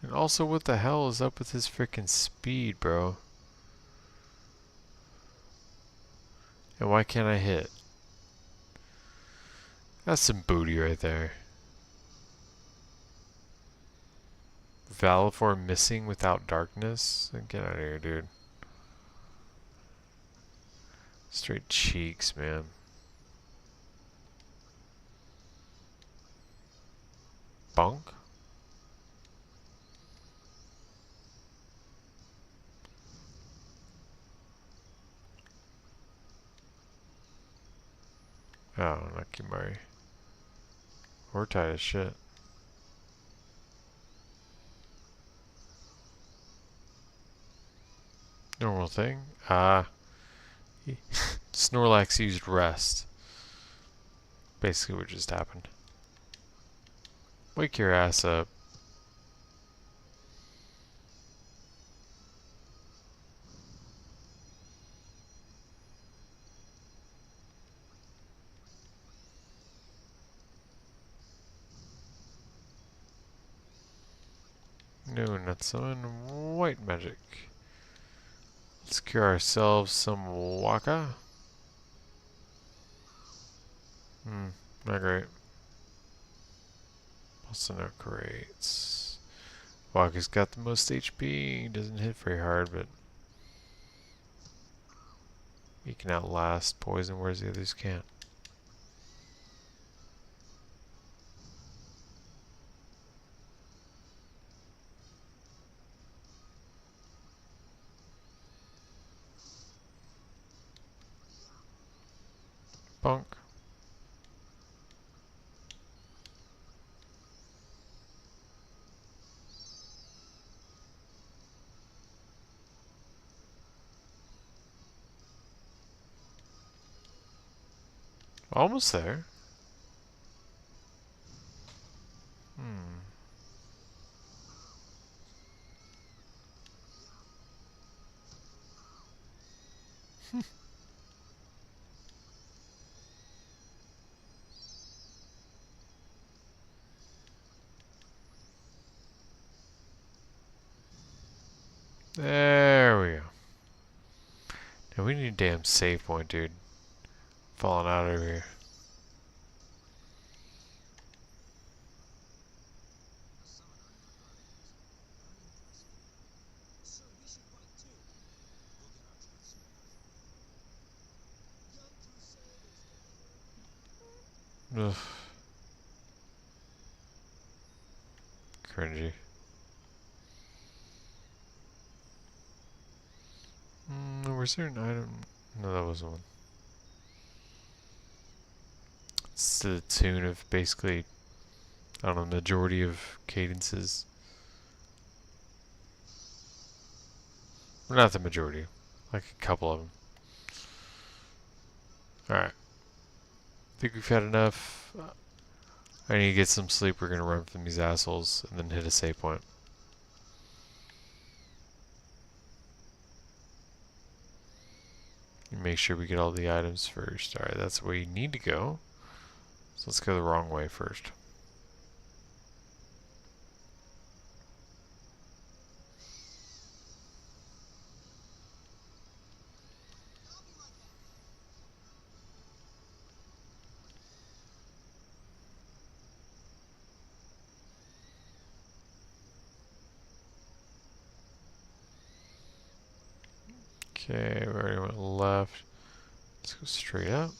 And also, what the hell is up with his freaking speed, bro? And why can't I hit? That's some booty right there. Valifor missing without darkness? Get out of here, dude. Straight cheeks, man. Bunk? Oh, not Kimari. Or Tidus, shit. Normal thing? Snorlax used rest. Basically what just happened. Wake your ass up. No, not summon white magic. Let's cure ourselves some Wakka. Not great. Also not great. Wakka's got the most HP. Doesn't hit very hard, but he can outlast poison, whereas the others can't. Bunk. Almost there. There we go. Now we need a damn save point, dude. Falling out over here. So we should fight too. We'll get our chance soon enough. Young Crusaders, don't worry. Ugh. Cringy. Was there an item? No, that wasn't one. It's to the tune of basically, I don't know, the majority of cadences. Well, not the majority, like a couple of them. Alright. Think we've had enough. I need to get some sleep. We're going to run from these assholes and then hit a save point. Make sure we get all the items first. Alright, that's where you need to go. So let's go the wrong way first. Okay, we already went left. Let's go straight up.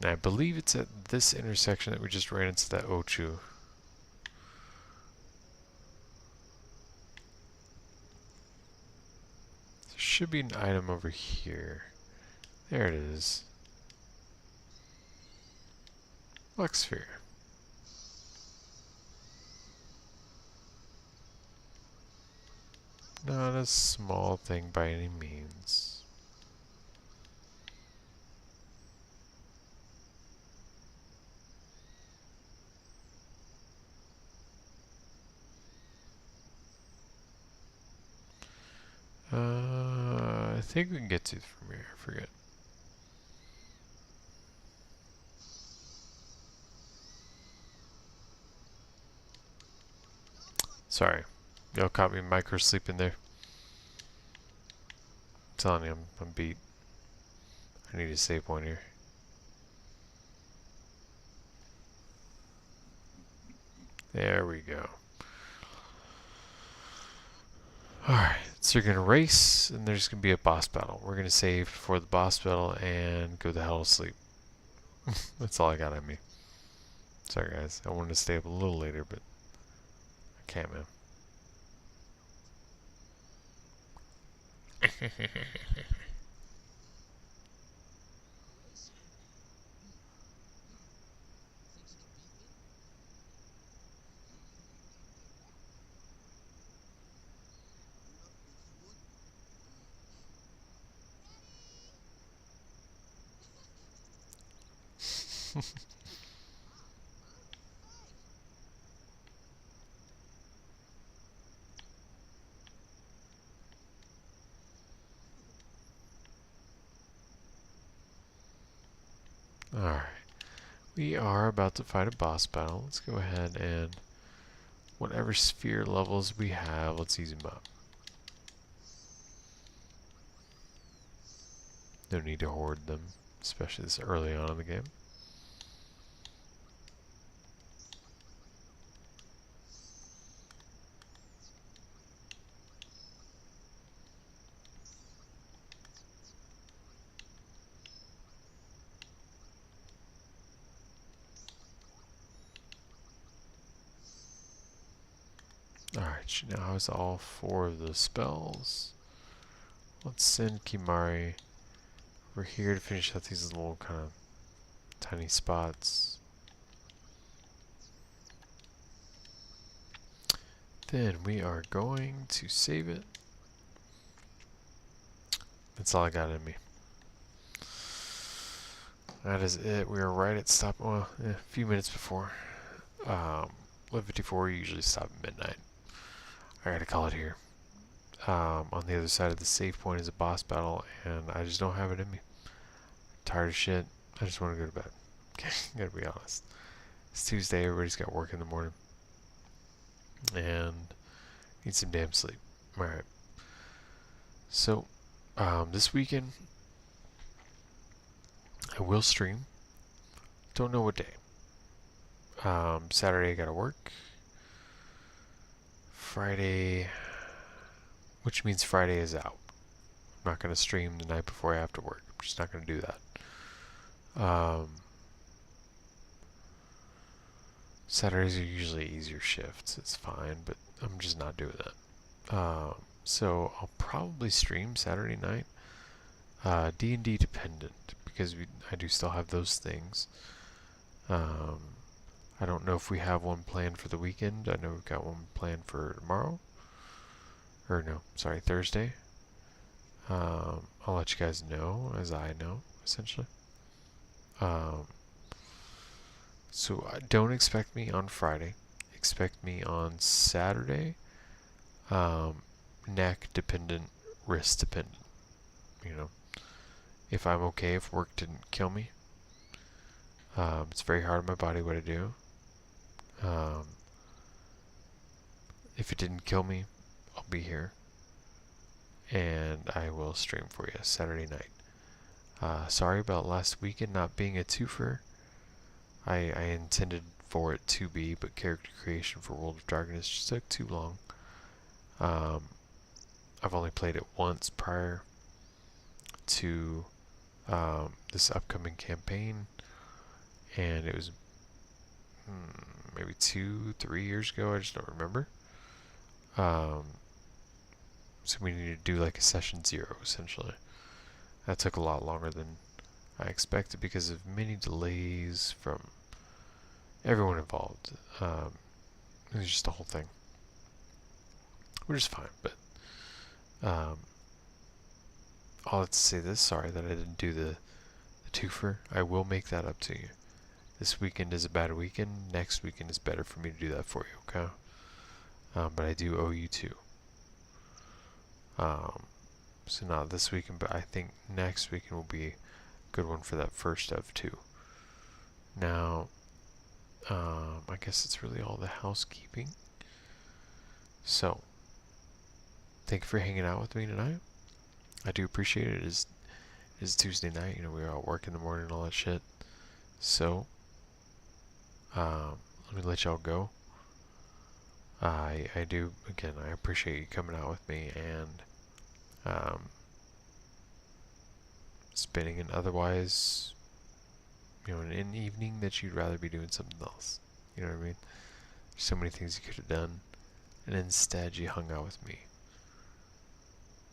And I believe it's at this intersection that we just ran into that Ochu. There should be an item over here. There it is. Luck sphere. Not a small thing by any means. I think we can get to it from here. I forget. Sorry. Y'all caught me micro sleeping there. I'm telling you, I'm beat. I need a save point here. There we go. Alright, so you're going to race, and there's going to be a boss battle. We're going to save for the boss battle and go the hell to sleep. That's all I got on me. Sorry guys, I wanted to stay up a little later, but I can't, man. Alright. We are about to fight a boss battle. Let's go ahead and whatever sphere levels we have, let's use them up. No need to hoard them, especially this early on in the game. Alright, she now has all 4 of the spells. Let's send Kimari over here to finish out these little kind of tiny spots. Then we are going to save it. That's all I got in me. That is it. We are right at stop. Well, a few minutes before. 11:54. Usually stop at midnight. I gotta call it here. On the other side of the save point is a boss battle, and I just don't have it in me. Tired of shit. I just want to go to bed. Okay, gotta be honest. It's Tuesday. Everybody's got work in the morning, and need some damn sleep. All right. So, this weekend I will stream. Don't know what day. Saturday I gotta work. Friday, which means Friday is out. I'm not gonna stream the night before I have to work. I'm just not gonna do that. Saturdays are usually easier shifts. It's fine, but I'm just not doing that. So I'll probably stream Saturday night. D&D dependent, because I do still have those things. I don't know if we have one planned for the weekend. I know we've got one planned for tomorrow. Or no, sorry, Thursday. I'll let you guys know as I know, essentially. Um, so don't expect me on Friday. Expect me on Saturday. Neck dependent, wrist dependent. You know, if I'm okay, if work didn't kill me. It's very hard on my body what I do. If it didn't kill me, I'll be here. And I will stream for you Saturday night. Sorry about last weekend not being a twofer. I intended for it to be, but character creation for World of Darkness just took too long. I've only played it once prior to this upcoming campaign, and it was maybe 2-3 years ago. I just don't remember. So we need to do like a session 0 essentially. That took a lot longer than I expected because of many delays from everyone involved. It was just the whole thing, which is fine. But I'll have to say this. Sorry that I didn't do the twofer. I will make that up to you. This weekend is a bad weekend. Next weekend is better for me to do that for you. Okay. But I do owe you 2. So not this weekend, but I think next weekend will be a good one for that first of 2. Now, I guess it's really all the housekeeping. So, thank you for hanging out with me tonight. I do appreciate it. It is Tuesday night. You know, we were at work in the morning and all that shit. So, let me let y'all go. I do, again, I appreciate you coming out with me and spending an otherwise, you know, an evening that you'd rather be doing something else. You know what I mean? There's so many things you could have done, and instead you hung out with me.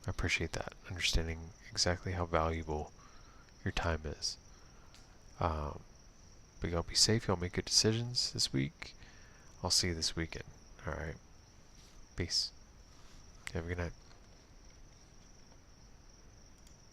I appreciate that, understanding exactly how valuable your time is. But y'all be safe, y'all make good decisions this week. I'll see you this weekend. Alright. Peace. Have a good night.